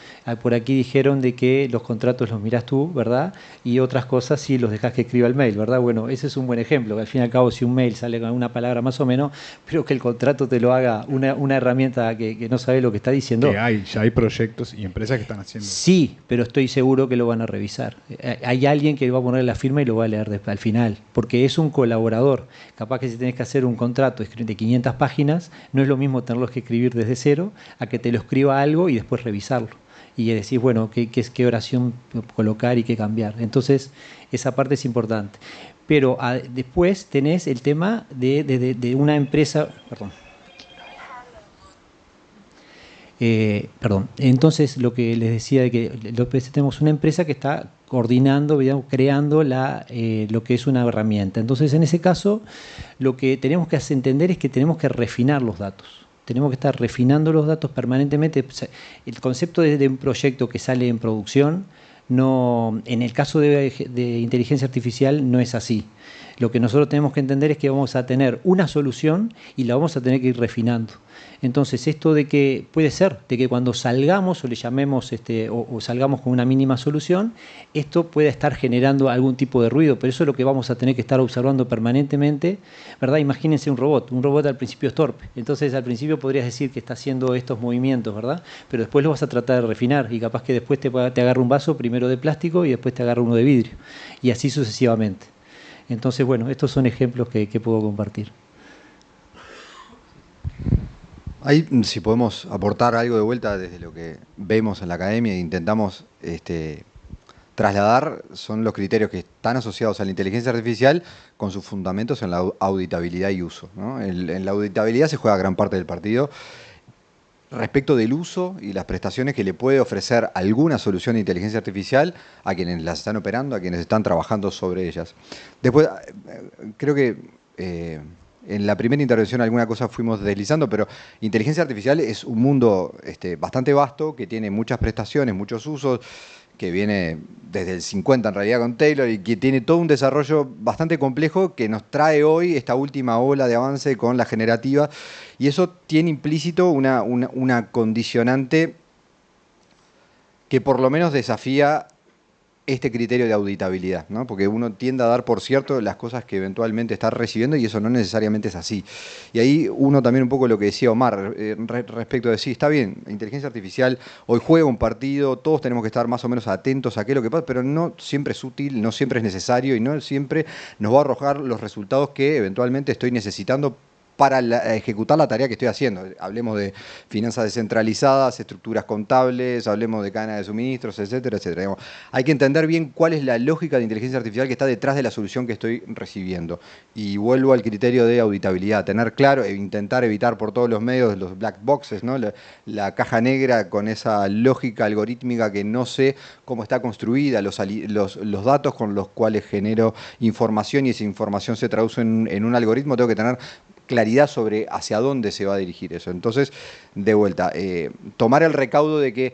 Por aquí dijeron de que los contratos los miras tú, ¿verdad? Y otras cosas sí los dejas que escriba el mail, ¿verdad? Bueno, ese es un buen ejemplo. Al fin y al cabo, si un mail sale con una palabra más o menos, pero que el contrato te lo haga una herramienta que no sabe lo que está diciendo. Que ya hay proyectos y empresas que están haciendo. Sí, pero estoy seguro que lo van a revisar. Hay alguien que va a poner la firma y lo va a leer al final, porque es un colaborador. Capaz que si tenés que hacer un contrato de 500 páginas, no es lo mismo tenerlo que escribir desde cero a que te lo escriba algo y después revisarlo. Y decís, bueno, qué oración colocar y qué cambiar. Entonces, esa parte es importante. Pero después tenés el tema de una empresa... Perdón. Entonces, lo que les decía de que tenemos una empresa que está coordinando, digamos, creando lo que es una herramienta. Entonces, en ese caso, lo que tenemos que entender es que tenemos que refinar los datos. Tenemos que estar refinando los datos permanentemente. El concepto de un proyecto que sale en producción, en el caso de inteligencia artificial, no es así. Lo que nosotros tenemos que entender es que vamos a tener una solución y la vamos a tener que ir refinando. Entonces, esto de que puede ser, de que cuando salgamos o le llamemos o salgamos con una mínima solución, esto puede estar generando algún tipo de ruido, pero eso es lo que vamos a tener que estar observando permanentemente, ¿verdad? Imagínense un robot al principio es torpe, entonces al principio podrías decir que está haciendo estos movimientos, ¿verdad? Pero después lo vas a tratar de refinar y capaz que después te agarra un vaso primero de plástico y después te agarra uno de vidrio, y así sucesivamente. Entonces, bueno, estos son ejemplos que puedo compartir. Ahí, si podemos aportar algo de vuelta desde lo que vemos en la academia e intentamos trasladar, son los criterios que están asociados a la inteligencia artificial con sus fundamentos en la auditabilidad y uso, ¿no? En la auditabilidad se juega gran parte del partido respecto del uso y las prestaciones que le puede ofrecer alguna solución de inteligencia artificial a quienes las están operando, a quienes están trabajando sobre ellas. Después, creo que en la primera intervención alguna cosa fuimos deslizando, pero inteligencia artificial es un mundo bastante vasto, que tiene muchas prestaciones, muchos usos, que viene desde el 50 en realidad con Taylor y que tiene todo un desarrollo bastante complejo que nos trae hoy esta última ola de avance con la generativa, y eso tiene implícito una condicionante que por lo menos desafía este criterio de auditabilidad, ¿no? Porque uno tiende a dar por cierto las cosas que eventualmente está recibiendo y eso no necesariamente es así. Y ahí uno también un poco lo que decía Omar respecto de sí, está bien, la inteligencia artificial hoy juega un partido, todos tenemos que estar más o menos atentos a qué es lo que pasa, pero no siempre es útil, no siempre es necesario y no siempre nos va a arrojar los resultados que eventualmente estoy necesitando para ejecutar la tarea que estoy haciendo. Hablemos de finanzas descentralizadas, estructuras contables, hablemos de cadena de suministros, etcétera, etcétera. Digamos, hay que entender bien cuál es la lógica de inteligencia artificial que está detrás de la solución que estoy recibiendo. Y vuelvo al criterio de auditabilidad, tener claro e intentar evitar por todos los medios los black boxes, ¿no? La caja negra con esa lógica algorítmica que no sé cómo está construida, los datos con los cuales genero información y esa información se traduce en un algoritmo, tengo que tener claridad sobre hacia dónde se va a dirigir eso. Entonces, de vuelta, tomar el recaudo de que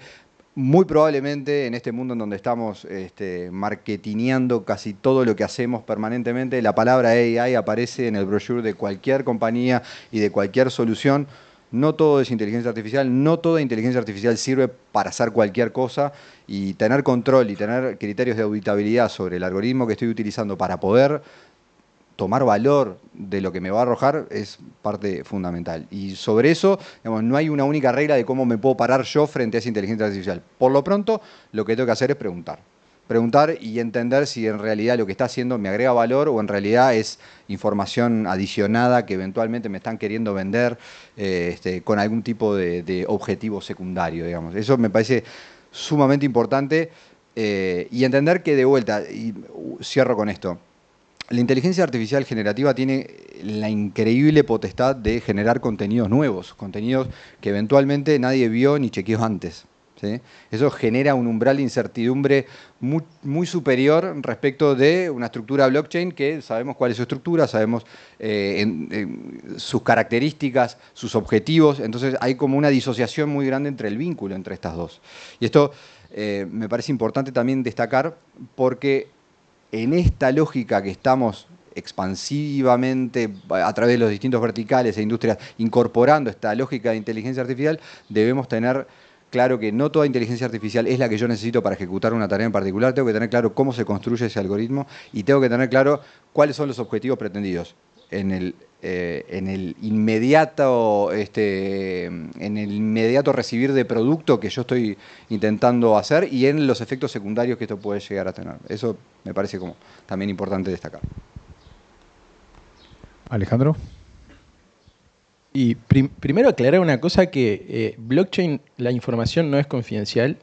muy probablemente en este mundo en donde estamos marketineando casi todo lo que hacemos permanentemente, la palabra AI aparece en el brochure de cualquier compañía y de cualquier solución. No todo es inteligencia artificial, no toda inteligencia artificial sirve para hacer cualquier cosa, y tener control y tener criterios de auditabilidad sobre el algoritmo que estoy utilizando para poder tomar valor de lo que me va a arrojar es parte fundamental. Y sobre eso, digamos, no hay una única regla de cómo me puedo parar yo frente a esa inteligencia artificial. Por lo pronto, lo que tengo que hacer es preguntar. Preguntar y entender si en realidad lo que está haciendo me agrega valor o en realidad es información adicionada que eventualmente me están queriendo vender con algún tipo de objetivo secundario, digamos. Eso me parece sumamente importante, y entender que, de vuelta, y cierro con esto, la inteligencia artificial generativa tiene la increíble potestad de generar contenidos nuevos, contenidos que eventualmente nadie vio ni chequeó antes, ¿sí? Eso genera un umbral de incertidumbre muy superior respecto de una estructura blockchain que sabemos cuál es su estructura, sabemos sus características, sus objetivos. Entonces hay como una disociación muy grande entre el vínculo entre estas dos. Y esto me parece importante también destacar, porque en esta lógica que estamos expansivamente a través de los distintos verticales e industrias incorporando esta lógica de inteligencia artificial, debemos tener claro que no toda inteligencia artificial es la que yo necesito para ejecutar una tarea en particular. Tengo que tener claro cómo se construye ese algoritmo y tengo que tener claro cuáles son los objetivos pretendidos en el inmediato recibir de producto que yo estoy intentando hacer, y en los efectos secundarios que esto puede llegar a tener. Eso me parece como también importante destacar. Alejandro. Y primero aclarar una cosa, que blockchain, la información no es confidencial,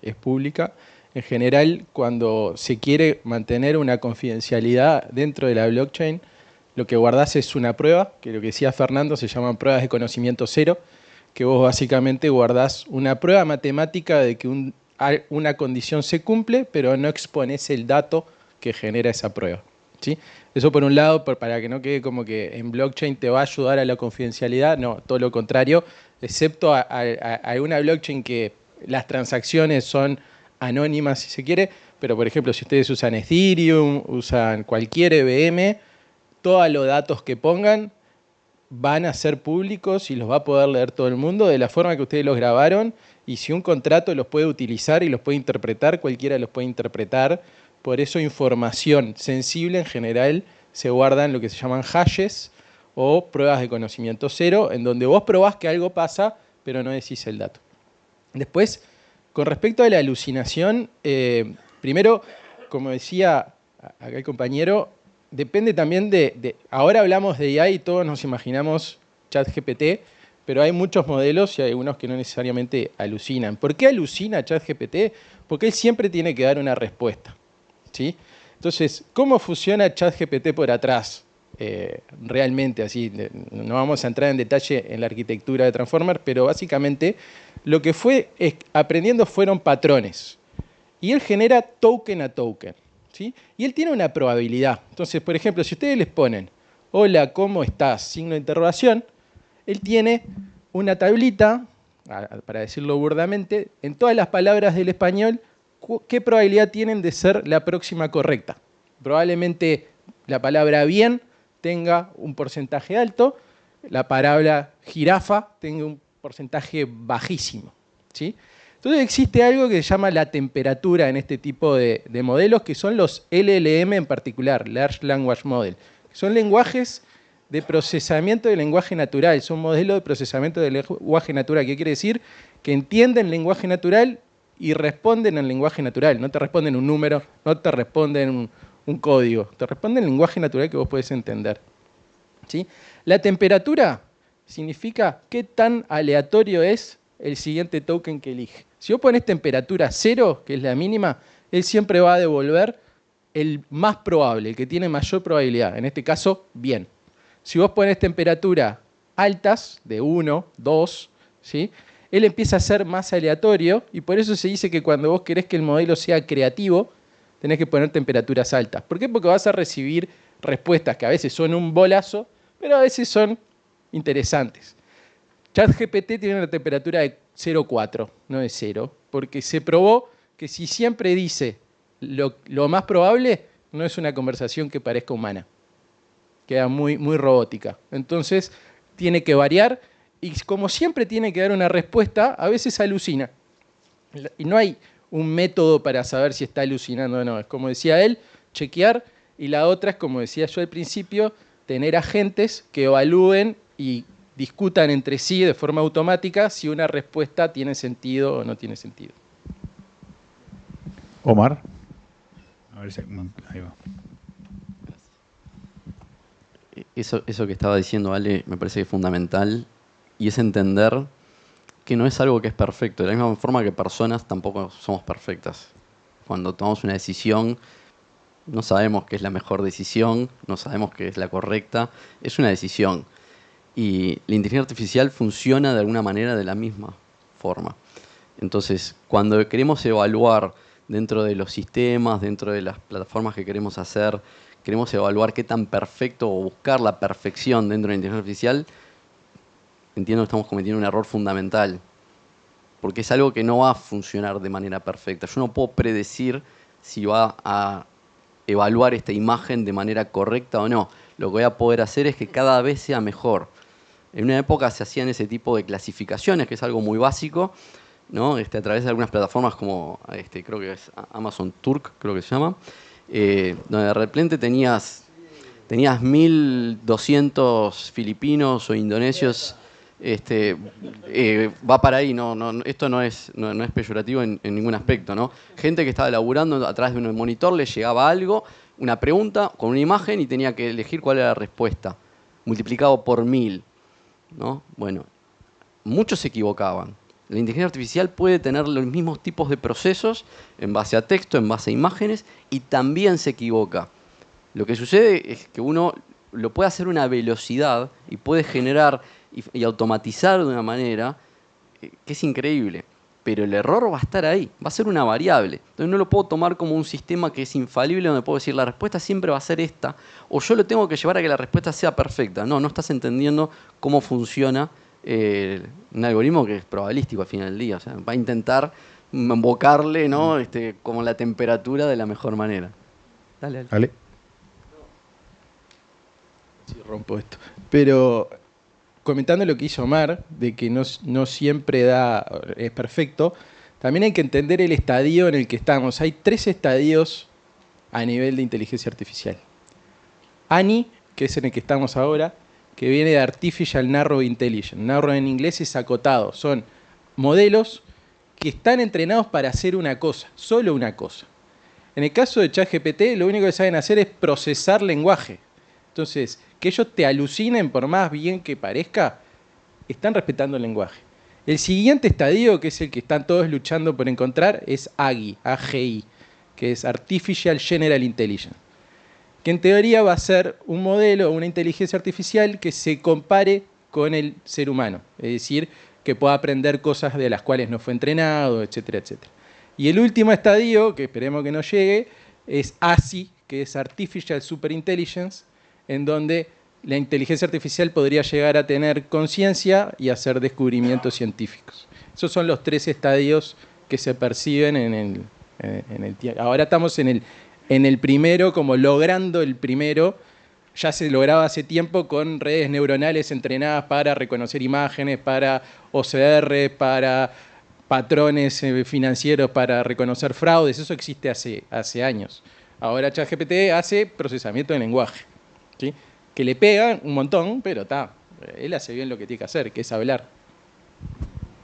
es pública. En general, cuando se quiere mantener una confidencialidad dentro de la blockchain, lo que guardás es una prueba, que lo que decía Fernando se llaman pruebas de conocimiento cero, que vos básicamente guardás una prueba matemática de que una condición se cumple, pero no exponés el dato que genera esa prueba, ¿sí? Eso por un lado, para que no quede como que en blockchain te va a ayudar a la confidencialidad. No, todo lo contrario, excepto hay una blockchain que las transacciones son anónimas, si se quiere, pero por ejemplo, si ustedes usan Ethereum, usan cualquier EVM, todos los datos que pongan van a ser públicos y los va a poder leer todo el mundo de la forma que ustedes los grabaron, y si un contrato los puede utilizar y los puede interpretar, cualquiera los puede interpretar. Por eso información sensible en general se guarda en lo que se llaman hashes o pruebas de conocimiento cero, en donde vos probás que algo pasa, pero no decís el dato. Después, con respecto a la alucinación, primero, como decía acá el compañero, depende también ahora hablamos de AI y todos nos imaginamos ChatGPT, pero hay muchos modelos y hay algunos que no necesariamente alucinan. ¿Por qué alucina ChatGPT? Porque él siempre tiene que dar una respuesta, ¿sí? Entonces, ¿cómo funciona ChatGPT por atrás? Realmente, así, no vamos a entrar en detalle en la arquitectura de Transformer, pero básicamente lo que fue aprendiendo fueron patrones. Y él genera token a token, ¿sí? Y él tiene una probabilidad. Entonces, por ejemplo, si ustedes les ponen, hola, ¿cómo estás? Signo de interrogación, él tiene una tablita, para decirlo burdamente, en todas las palabras del español, ¿qué probabilidad tienen de ser la próxima correcta? Probablemente la palabra bien tenga un porcentaje alto, la palabra jirafa tenga un porcentaje bajísimo, ¿sí? Entonces existe algo que se llama la temperatura en este tipo de modelos, que son los LLM en particular, Large Language Model. Son lenguajes de procesamiento del lenguaje natural, son modelos de procesamiento del lenguaje natural. ¿Qué quiere decir? Que entienden lenguaje natural y responden al lenguaje natural. No te responden un número, no te responden un código, te responden el lenguaje natural que vos podés entender, ¿sí? La temperatura significa qué tan aleatorio es el siguiente token que elige. Si vos pones temperatura 0, que es la mínima, él siempre va a devolver el más probable, el que tiene mayor probabilidad. En este caso, bien. Si vos pones temperatura altas, de 1, 2, ¿sí? Él empieza a ser más aleatorio y por eso se dice que cuando vos querés que el modelo sea creativo, tenés que poner temperaturas altas. ¿Por qué? Porque vas a recibir respuestas que a veces son un bolazo, pero a veces son interesantes. ChatGPT tiene una temperatura de 0,4, no de 0, porque se probó que si siempre dice lo más probable, no es una conversación que parezca humana. Queda muy, muy robótica. Entonces, tiene que variar y como siempre tiene que dar una respuesta, a veces alucina. Y no hay un método para saber si está alucinando o no. Es como decía él, chequear, y la otra es, como decía yo al principio, tener agentes que evalúen y discutan entre sí de forma automática si una respuesta tiene sentido o no tiene sentido. Omar. A ver si ahí va. Eso que estaba diciendo Ale me parece que es fundamental y es entender que no es algo que es perfecto. De la misma forma que personas tampoco somos perfectas. Cuando tomamos una decisión no sabemos qué es la mejor decisión, no sabemos qué es la correcta, es una decisión. Y la inteligencia artificial funciona de alguna manera de la misma forma. Entonces, cuando queremos evaluar dentro de los sistemas, dentro de las plataformas que queremos hacer, queremos evaluar qué tan perfecto o buscar la perfección dentro de la inteligencia artificial, entiendo que estamos cometiendo un error fundamental, porque es algo que no va a funcionar de manera perfecta. Yo no puedo predecir si va a evaluar esta imagen de manera correcta o no. Lo que voy a poder hacer es que cada vez sea mejor. En una época se hacían ese tipo de clasificaciones, que es algo muy básico, ¿no? A través de algunas plataformas como, creo que es Amazon Turk, creo que se llama, donde de repente tenías 1.200 filipinos o indonesios, va para ahí, esto no es peyorativo en ningún aspecto, ¿no? Gente que estaba laburando atrás de un monitor, le llegaba algo, una pregunta con una imagen y tenía que elegir cuál era la respuesta, multiplicado por 1000, ¿no? Bueno, muchos se equivocaban. La inteligencia artificial puede tener los mismos tipos de procesos en base a texto, en base a imágenes, y también se equivoca. Lo que sucede es que uno lo puede hacer a una velocidad y puede generar y automatizar de una manera que es increíble. Pero el error va a estar ahí, va a ser una variable. Entonces no lo puedo tomar como un sistema que es infalible, donde puedo decir la respuesta siempre va a ser esta, o yo lo tengo que llevar a que la respuesta sea perfecta. No estás entendiendo cómo funciona un algoritmo que es probabilístico al final del día. O sea, va a intentar invocarle, ¿no? Como la temperatura de la mejor manera. Dale. Ale. Sí, rompo esto. Pero comentando lo que hizo Omar, de que no siempre es perfecto, también hay que entender el estadio en el que estamos. Hay 3 estadios a nivel de inteligencia artificial. ANI, que es en el que estamos ahora, que viene de Artificial Narrow Intelligence. Narrow en inglés es acotado. Son modelos que están entrenados para hacer una cosa, solo una cosa. En el caso de ChatGPT, lo único que saben hacer es procesar lenguaje. Entonces, que ellos te alucinen por más bien que parezca, están respetando el lenguaje. El siguiente estadio, que es el que están todos luchando por encontrar, es AGI, que es Artificial General Intelligence, que en teoría va a ser un modelo, una inteligencia artificial que se compare con el ser humano, es decir, que pueda aprender cosas de las cuales no fue entrenado, etcétera, etcétera. Y el último estadio, que esperemos que no llegue, es ASI, que es Artificial Superintelligence, en donde la inteligencia artificial podría llegar a tener conciencia y hacer descubrimientos científicos. Esos son los 3 estadios que se perciben en el tiempo. Ahora estamos en el primero, como logrando el primero. Ya se lograba hace tiempo con redes neuronales entrenadas para reconocer imágenes, para OCR, para patrones financieros, para reconocer fraudes. Eso existe hace años. Ahora ChatGPT hace procesamiento de lenguaje, ¿sí? Que le pegan un montón, pero él hace bien lo que tiene que hacer, que es hablar.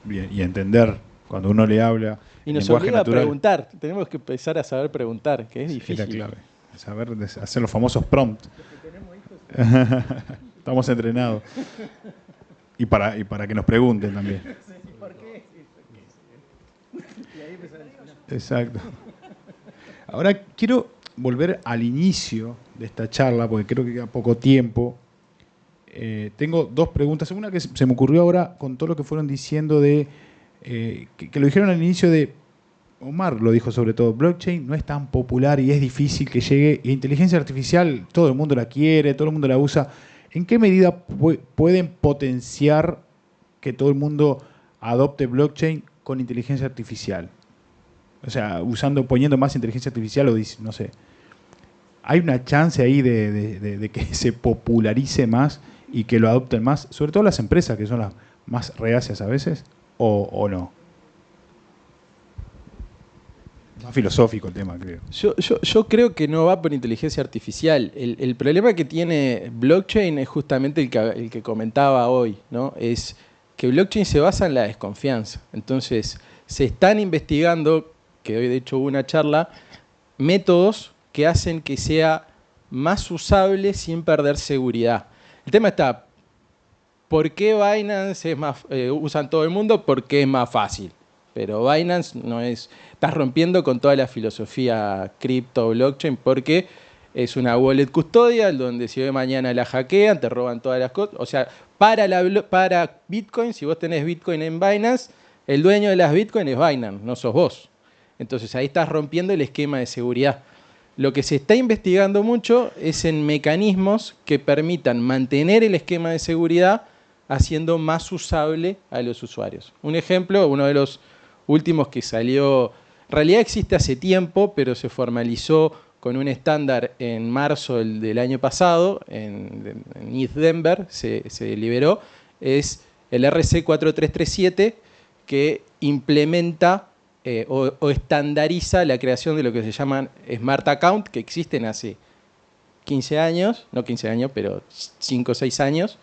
Bien, y entender cuando uno le habla. Y nos obliga a preguntar. Tenemos que empezar a saber preguntar, que es difícil. Es la clave. Saber hacer los famosos prompts. Estamos entrenados. Y para que nos pregunten también. Exacto. Ahora quiero volver al inicio de esta charla, porque creo que queda poco tiempo. Tengo dos preguntas. Una que se me ocurrió ahora con todo lo que fueron diciendo de... que lo dijeron al inicio de... Omar lo dijo sobre todo, blockchain no es tan popular y es difícil que llegue. Y inteligencia artificial, todo el mundo la quiere, todo el mundo la usa. ¿En qué medida pueden potenciar que todo el mundo adopte blockchain con inteligencia artificial? O sea, poniendo más inteligencia artificial o no sé. ¿Hay una chance ahí de que se popularice más y que lo adopten más? Sobre todo las empresas, que son las más reacias a veces, ¿o no? Más filosófico el tema, creo. Yo creo que no va por inteligencia artificial. El problema que tiene blockchain es justamente el que comentaba hoy, ¿no? Es que blockchain se basa en la desconfianza. Entonces, se están investigando, que hoy de hecho hubo una charla, métodos que hacen que sea más usable sin perder seguridad. El tema está, ¿por qué Binance es más, usan todo el mundo? Porque es más fácil. Pero Binance no es... Estás rompiendo con toda la filosofía cripto, blockchain, porque es una wallet custodial donde si hoy mañana la hackean, te roban todas las cosas. O sea, para Bitcoin, si vos tenés Bitcoin en Binance, el dueño de las Bitcoin es Binance, no sos vos. Entonces ahí estás rompiendo el esquema de seguridad. Lo que se está investigando mucho es en mecanismos que permitan mantener el esquema de seguridad haciendo más usable a los usuarios. Un ejemplo, uno de los últimos que salió, en realidad existe hace tiempo, pero se formalizó con un estándar en marzo del año pasado, en ETH Denver se liberó, es el RC4337, que implementa o estandariza la creación de lo que se llaman Smart Account, que existen hace 15 años, no 15 años, pero 5 o 6 años,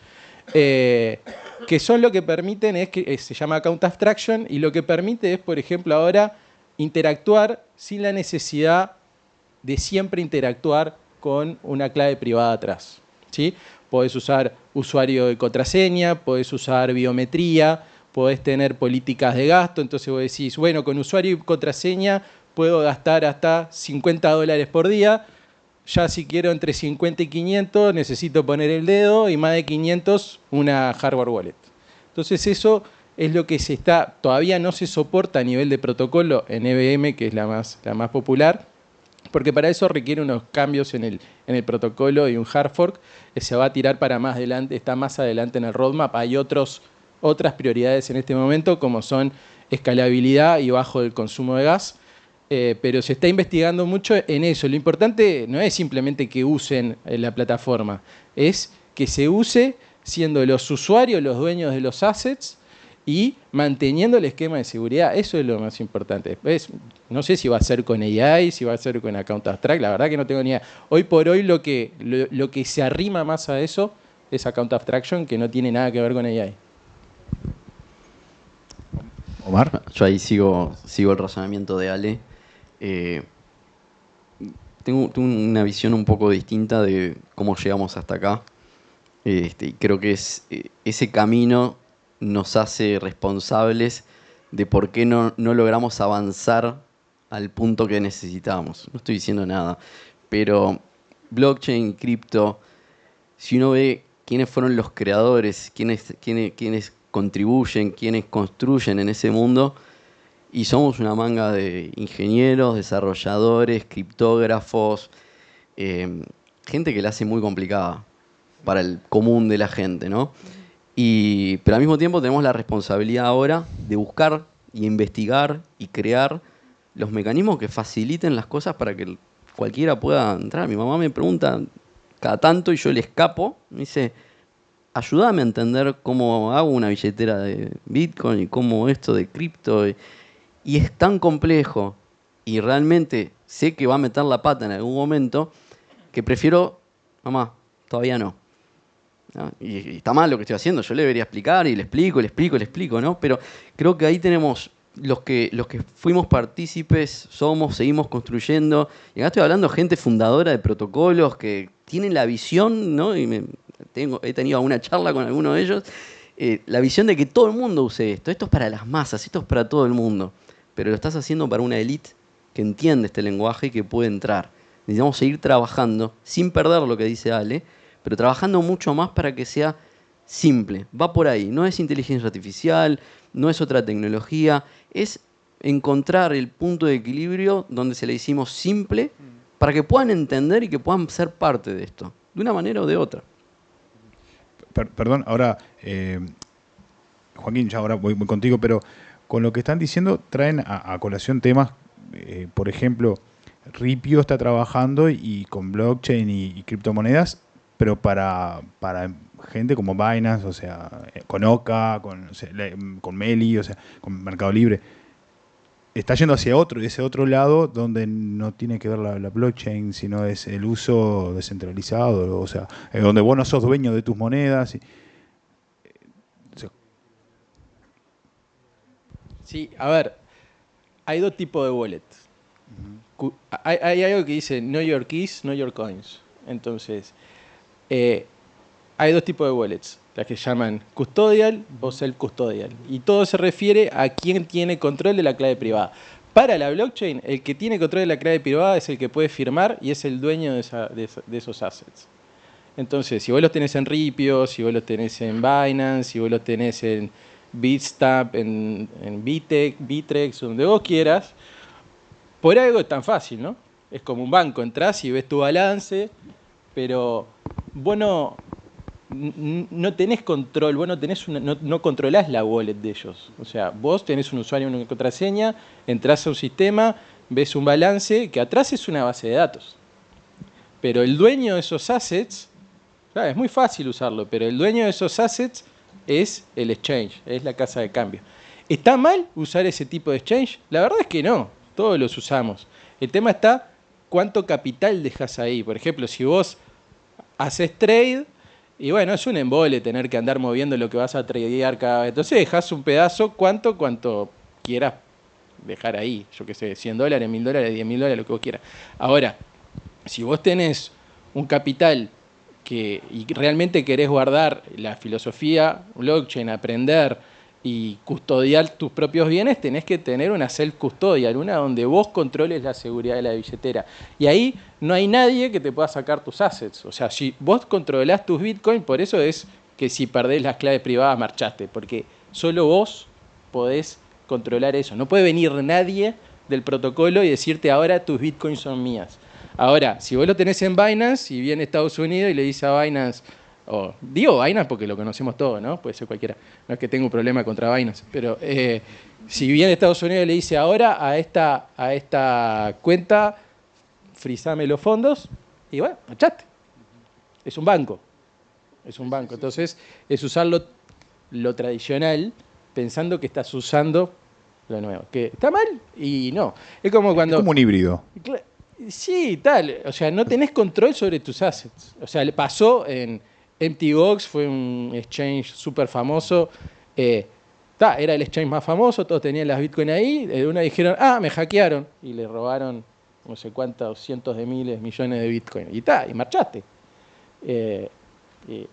que son lo que permiten, se llama Account Abstraction, y lo que permite es, por ejemplo, ahora interactuar sin la necesidad de siempre interactuar con una clave privada atrás, ¿sí? Podés usar usuario de contraseña, podés usar biometría, podés tener políticas de gasto, entonces vos decís, bueno, con usuario y contraseña puedo gastar hasta $50 por día, ya si quiero entre 50 y 500 necesito poner el dedo y más de 500 una hardware wallet. Entonces eso es lo que todavía no se soporta a nivel de protocolo en EVM, que es la más popular, porque para eso requiere unos cambios en el protocolo y un hard fork que se va a tirar para más adelante, está más adelante en el roadmap. Hay otras prioridades en este momento, como son escalabilidad y bajo el consumo de gas, pero se está investigando mucho en eso. Lo importante no es simplemente que usen la plataforma, es que se use siendo los usuarios los dueños de los assets y manteniendo el esquema de seguridad. Eso es lo más importante. No sé si va a ser con AI, si va a ser con Account Abstract, la verdad que no tengo ni idea. Hoy por hoy lo que se arrima más a eso es Account Abstraction, que no tiene nada que ver con AI. Omar. Yo ahí sigo el razonamiento de Ale. Tengo una visión un poco distinta de cómo llegamos hasta acá. Y creo que ese camino nos hace responsables de por qué no logramos avanzar al punto que necesitábamos. No estoy diciendo nada, pero blockchain, cripto, si uno ve quiénes fueron los creadores, quiénes contribuyen, quiénes construyen en ese mundo, y somos una manga de ingenieros, desarrolladores, criptógrafos, gente que la hace muy complicada para el común de la gente, ¿no? Pero al mismo tiempo tenemos la responsabilidad ahora de buscar y investigar y crear los mecanismos que faciliten las cosas para que cualquiera pueda entrar. Mi mamá me pregunta cada tanto y yo le escapo, me dice, ayúdame a entender cómo hago una billetera de Bitcoin y cómo esto de cripto. Y es tan complejo y realmente sé que va a meter la pata en algún momento que prefiero, mamá, todavía no. ¿No? Y está mal lo que estoy haciendo, yo le debería explicar y le explico, ¿no? Pero creo que ahí tenemos los que fuimos partícipes, seguimos construyendo. Y acá estoy hablando de gente fundadora de protocolos que tienen la visión, ¿no? Y he tenido una charla con alguno de ellos, la visión de que todo el mundo use esto. Esto es para las masas, esto es para todo el mundo. Pero lo estás haciendo para una élite que entiende este lenguaje y que puede entrar. Necesitamos seguir trabajando, sin perder lo que dice Ale, pero trabajando mucho más para que sea simple. Va por ahí. No es inteligencia artificial, no es otra tecnología. Es encontrar el punto de equilibrio donde se le hicimos simple para que puedan entender y que puedan ser parte de esto, de una manera o de otra. Perdón, ahora, Joaquín, ya ahora voy contigo, pero con lo que están diciendo traen a colación temas, por ejemplo, Ripio está trabajando y con blockchain y criptomonedas, pero para gente como Binance, o sea, con Oca, con Meli, o sea, con Mercado Libre. Está yendo hacia ese otro lado donde no tiene que ver la blockchain, sino es el uso descentralizado, o sea, donde vos no sos dueño de tus monedas. Sí, a ver, hay dos tipos de wallets. Hay algo que dice know your keys, know your coins. Entonces, hay dos tipos de wallets, las que llaman custodial o self-custodial. Y todo se refiere a quién tiene control de la clave privada. Para la blockchain, el que tiene control de la clave privada es el que puede firmar y es el dueño de esos assets. Entonces, si vos los tenés en Ripio, si vos los tenés en Binance, si vos los tenés en Bitstamp, en Bitrex, donde vos quieras, por algo es tan fácil, ¿no? Es como un banco, entrás y ves tu balance, pero vos no tenés control, vos no controlás la wallet de ellos. O sea, vos tenés un usuario y una contraseña, entrás a un sistema, ves un balance, que atrás es una base de datos. Pero el dueño de esos assets, claro, es muy fácil usarlo, pero el dueño de esos assets es el exchange, es la casa de cambio. ¿Está mal usar ese tipo de exchange? La verdad es que no, todos los usamos. El tema está cuánto capital dejas ahí. Por ejemplo, si vos haces trade, y bueno, es un embole tener que andar moviendo lo que vas a tradear cada vez. Entonces dejas un pedazo, cuánto quieras dejar ahí. Yo qué sé, $100, $1.000, $10.000, lo que vos quieras. Ahora, si vos tenés un capital y realmente querés guardar la filosofía blockchain, aprender y custodiar tus propios bienes, tenés que tener una self-custodial, una donde vos controles la seguridad de la billetera. Y ahí no hay nadie que te pueda sacar tus assets. O sea, si vos controlás tus bitcoins, por eso es que si perdés las claves privadas marchaste, porque solo vos podés controlar eso. No puede venir nadie del protocolo y decirte ahora tus bitcoins son mías. Ahora, si vos lo tenés en Binance y viene Estados Unidos y le dice a Binance, digo Binance porque lo conocemos todos, ¿no? Puede ser cualquiera. No es que tenga un problema contra Binance, pero si viene Estados Unidos y le dice ahora a esta cuenta, frizame los fondos, y bueno, marchaste. Es un banco. Es un banco. Entonces, es usar lo tradicional pensando que estás usando lo nuevo. Que está mal y no. Es como cuando... Es como un híbrido. Sí, tal. O sea, no tenés control sobre tus assets. O sea, le pasó en Mt. Gox, fue un exchange súper famoso. Era el exchange más famoso, todos tenían las Bitcoin ahí. De una dijeron, me hackearon. Y le robaron no sé cuántos cientos de miles, millones de Bitcoin. Y marchaste.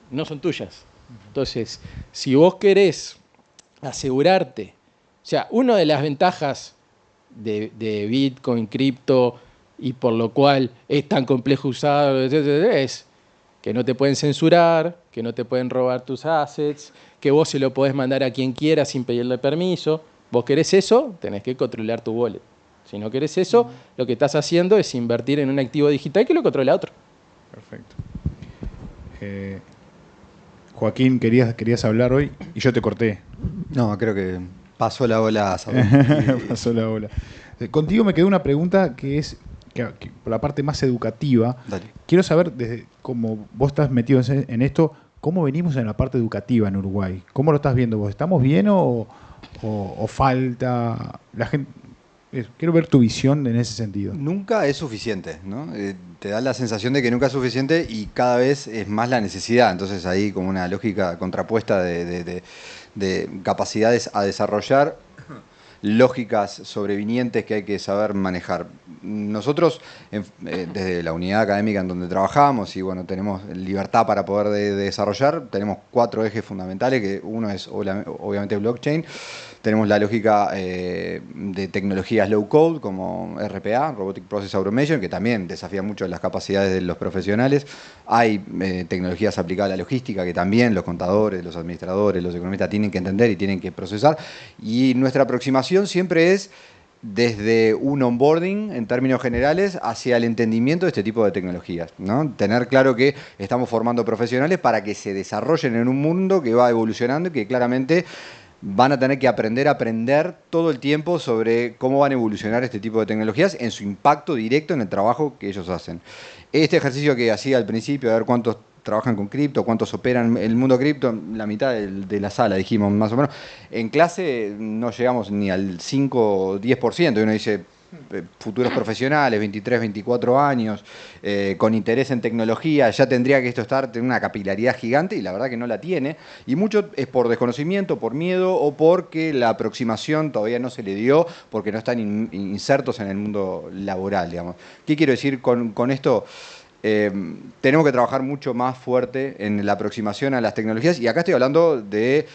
No son tuyas. Entonces, si vos querés asegurarte... O sea, una de las ventajas de Bitcoin, cripto... y por lo cual es tan complejo usar, es que no te pueden censurar, que no te pueden robar tus assets, que vos se lo podés mandar a quien quiera sin pedirle permiso. Vos querés eso, tenés que controlar tu wallet. Si no querés eso, lo que estás haciendo es invertir en un activo digital que lo controla otro. Perfecto. Joaquín, querías hablar hoy y yo te corté. No, creo que pasó la ola. Pasó la ola. Contigo me quedó una pregunta que es que por la parte más educativa. Dale. Quiero saber, desde cómo vos estás metido en esto, ¿cómo venimos en la parte educativa en Uruguay? ¿Cómo lo estás viendo vos? ¿Estamos bien o falta? La gente, quiero ver tu visión en ese sentido. Nunca es suficiente, ¿no? Te da la sensación de que nunca es suficiente y cada vez es más la necesidad. Entonces ahí como una lógica contrapuesta de capacidades a desarrollar lógicas sobrevinientes que hay que saber manejar. Nosotros, desde la unidad académica en donde trabajamos, y bueno, tenemos libertad para poder desarrollar, tenemos 4 ejes fundamentales, que uno es obviamente blockchain. Tenemos la lógica de tecnologías low code como RPA, Robotic Process Automation, que también desafía mucho las capacidades de los profesionales. Hay tecnologías aplicadas a la logística que también los contadores, los administradores, los economistas tienen que entender y tienen que procesar. Y nuestra aproximación siempre es desde un onboarding, en términos generales, hacia el entendimiento de este tipo de tecnologías, ¿no? Tener claro que estamos formando profesionales para que se desarrollen en un mundo que va evolucionando y que claramente van a tener que aprender todo el tiempo sobre cómo van a evolucionar este tipo de tecnologías en su impacto directo en el trabajo que ellos hacen. Este ejercicio que hacía al principio, a ver cuántos trabajan con cripto, cuántos operan en el mundo cripto, la mitad de la sala, dijimos más o menos. En clase no llegamos ni al 5 o 10%, y uno dice, futuros profesionales, 23, 24 años, con interés en tecnología, ya tendría que esto tener una capilaridad gigante, y la verdad que no la tiene, y mucho es por desconocimiento, por miedo, o porque la aproximación todavía no se le dio, porque no están insertos en el mundo laboral, digamos. ¿Qué quiero decir con esto? Tenemos que trabajar mucho más fuerte en la aproximación a las tecnologías, y acá estoy hablando de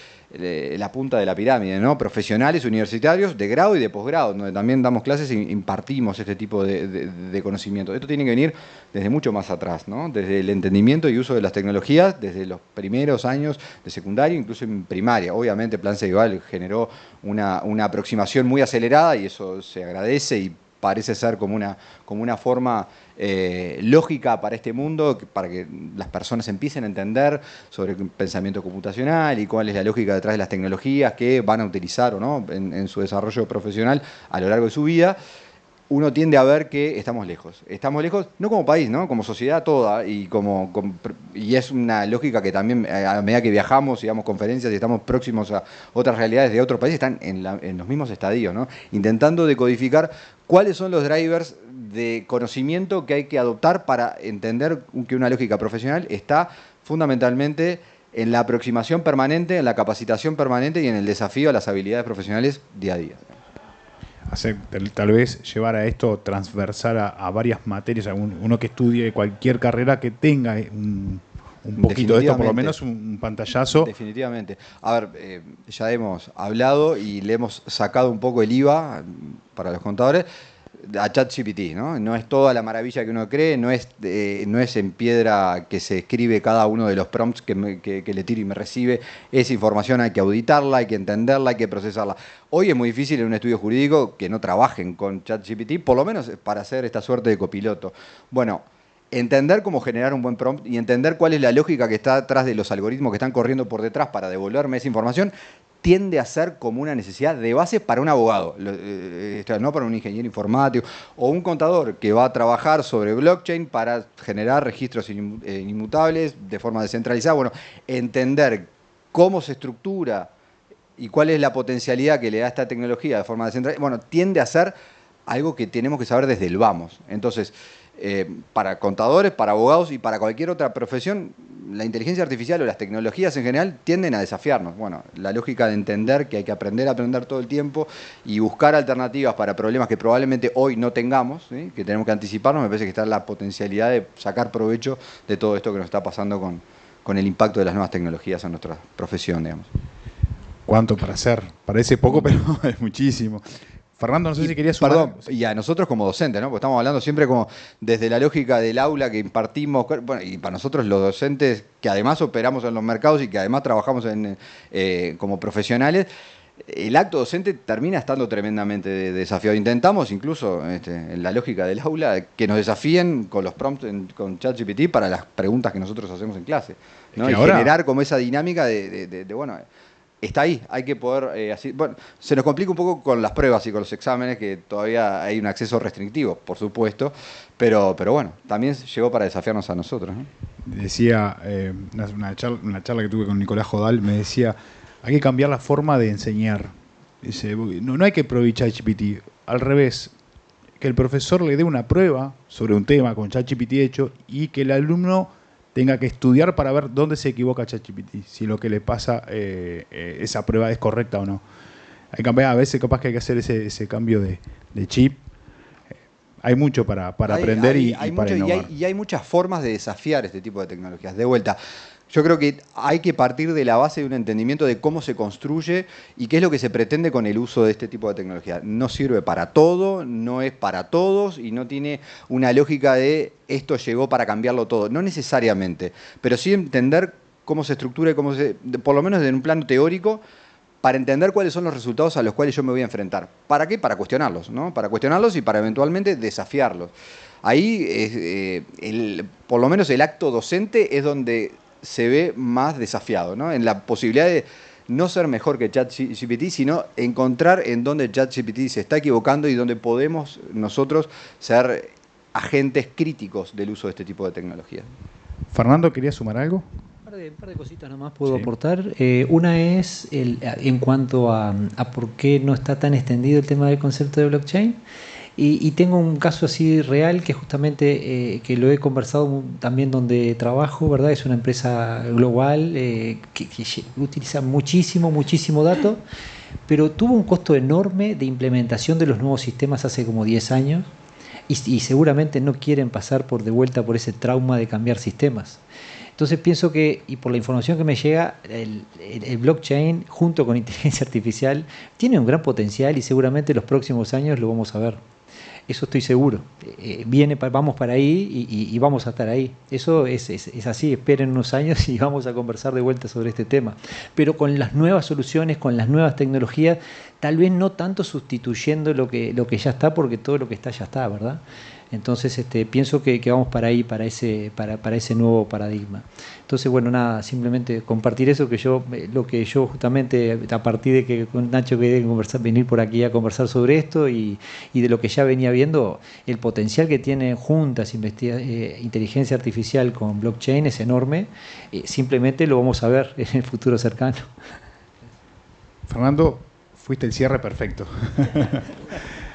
la punta de la pirámide, ¿no? Profesionales universitarios de grado y de posgrado, donde también damos clases e impartimos este tipo de conocimiento. Esto tiene que venir desde mucho más atrás, ¿no? Desde el entendimiento y uso de las tecnologías, desde los primeros años de secundaria, incluso en primaria. Obviamente Plan Ceibal generó una aproximación muy acelerada, y eso se agradece y parece ser como una forma lógica para este mundo, para que las personas empiecen a entender sobre el pensamiento computacional y cuál es la lógica detrás de las tecnologías que van a utilizar o no en su desarrollo profesional a lo largo de su vida. Uno tiende a ver que estamos lejos, no como país, ¿no? Como sociedad toda, y es una lógica que también a medida que viajamos y damos conferencias y estamos próximos a otras realidades de otros países, están en los mismos estadios, ¿no? Intentando decodificar cuáles son los drivers de conocimiento que hay que adoptar para entender que una lógica profesional está fundamentalmente en la aproximación permanente, en la capacitación permanente y en el desafío a las habilidades profesionales día a día. Hacer, tal vez llevar a esto transversal a varias materias, uno que estudie cualquier carrera que tenga un poquito de esto, por lo menos un pantallazo. Definitivamente. A ver, ya hemos hablado y le hemos sacado un poco el IVA para los contadores a ChatGPT, ¿no? No es toda la maravilla que uno cree, no es en piedra que se escribe cada uno de los prompts que le tiro y me recibe. Esa información hay que auditarla, hay que entenderla, hay que procesarla. Hoy es muy difícil en un estudio jurídico que no trabajen con ChatGPT, por lo menos para hacer esta suerte de copiloto. Bueno, entender cómo generar un buen prompt y entender cuál es la lógica que está detrás de los algoritmos que están corriendo por detrás para devolverme esa información, tiende a ser como una necesidad de base para un abogado, no para un ingeniero informático o un contador que va a trabajar sobre blockchain para generar registros inmutables de forma descentralizada. Bueno, entender cómo se estructura y cuál es la potencialidad que le da esta tecnología de forma descentralizada, bueno, tiende a ser algo que tenemos que saber desde el vamos. Entonces, para contadores, para abogados y para cualquier otra profesión, la inteligencia artificial o las tecnologías en general tienden a desafiarnos. Bueno, la lógica de entender que hay que aprender a aprender todo el tiempo y buscar alternativas para problemas que probablemente hoy no tengamos, ¿sí? Que tenemos que anticiparnos, me parece que está la potencialidad de sacar provecho de todo esto que nos está pasando con el impacto de las nuevas tecnologías en nuestra profesión, digamos. ¿Cuánto para hacer? Parece poco, pero es muchísimo. Fernando, no sé si querías sumar. Perdón, y a nosotros como docentes, ¿no? Porque estamos hablando siempre como desde la lógica del aula que impartimos, bueno, y para nosotros los docentes que además operamos en los mercados y que además trabajamos como profesionales, el acto docente termina estando tremendamente desafiado. Intentamos incluso en la lógica del aula que nos desafíen con los prompts con ChatGPT para las preguntas que nosotros hacemos en clase, ¿no? Y ahora generar como esa dinámica de bueno, está ahí, hay que poder así. Bueno, se nos complica un poco con las pruebas y con los exámenes, que todavía hay un acceso restrictivo, por supuesto, pero bueno, también llegó para desafiarnos a nosotros, ¿no? Decía, una charla que tuve con Nicolás Jodal, me decía, hay que cambiar la forma de enseñar. Dice, no hay que prohibir ChatGPT, al revés, que el profesor le dé una prueba sobre un tema con ChatGPT hecho y que el alumno tenga que estudiar para ver dónde se equivoca ChatGPT, si lo que le pasa, esa prueba es correcta o no. A veces capaz que hay que hacer ese cambio de chip. Hay mucho para aprender y para innovar. Y hay muchas formas de desafiar este tipo de tecnologías. De vuelta, yo creo que hay que partir de la base de un entendimiento de cómo se construye y qué es lo que se pretende con el uso de este tipo de tecnología. No sirve para todo, no es para todos y no tiene una lógica de esto llegó para cambiarlo todo. No necesariamente, pero sí entender cómo se estructura y por lo menos en un plano teórico, para entender cuáles son los resultados a los cuales yo me voy a enfrentar. ¿Para qué? Para cuestionarlos, ¿no? Para cuestionarlos y para eventualmente desafiarlos. Ahí, por lo menos el acto docente es donde se ve más desafiado, ¿no? En la posibilidad de no ser mejor que ChatGPT, sino encontrar en dónde ChatGPT se está equivocando y dónde podemos nosotros ser agentes críticos del uso de este tipo de tecnología. Fernando, ¿querías sumar algo? Un par de cositas nomás puedo aportar. Una es en cuanto a por qué no está tan extendido el tema del concepto de blockchain. Y tengo un caso así real que justamente que lo he conversado también donde trabajo, ¿verdad? Es una empresa global que utiliza muchísimo dato, pero tuvo un costo enorme de implementación de los nuevos sistemas hace como 10 años y seguramente no quieren pasar de vuelta por ese trauma de cambiar sistemas. Entonces pienso que, y por la información que me llega, el blockchain junto con inteligencia artificial tiene un gran potencial y seguramente en los próximos años lo vamos a ver. Eso estoy seguro. Vamos para ahí y vamos a estar ahí. Eso es así. Esperen unos años y vamos a conversar de vuelta sobre este tema. Pero con las nuevas soluciones, con las nuevas tecnologías, tal vez no tanto sustituyendo lo que ya está, porque todo lo que está ya está, ¿verdad? Entonces pienso que vamos para ahí, para ese nuevo paradigma. Entonces, bueno, nada, simplemente compartir eso, lo que yo justamente, a partir de que con Nacho quedé venir por aquí a conversar sobre esto y de lo que ya venía viendo, el potencial que tienen juntas inteligencia artificial con blockchain es enorme. Simplemente lo vamos a ver en el futuro cercano. Fernando, fuiste el cierre perfecto.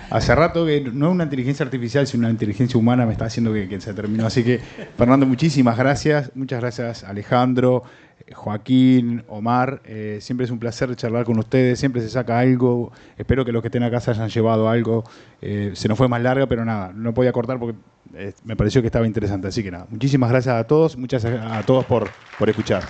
Hace rato que no una inteligencia artificial, sino una inteligencia humana me está haciendo que se terminó. Así que, Fernando, muchísimas gracias. Muchas gracias, Alejandro, Joaquín, Omar. Siempre es un placer charlar con ustedes. Siempre se saca algo. Espero que los que estén acá se hayan llevado algo. Se nos fue más larga, pero nada, no podía cortar porque me pareció que estaba interesante. Así que nada, muchísimas gracias a todos. Muchas gracias a todos por escuchar.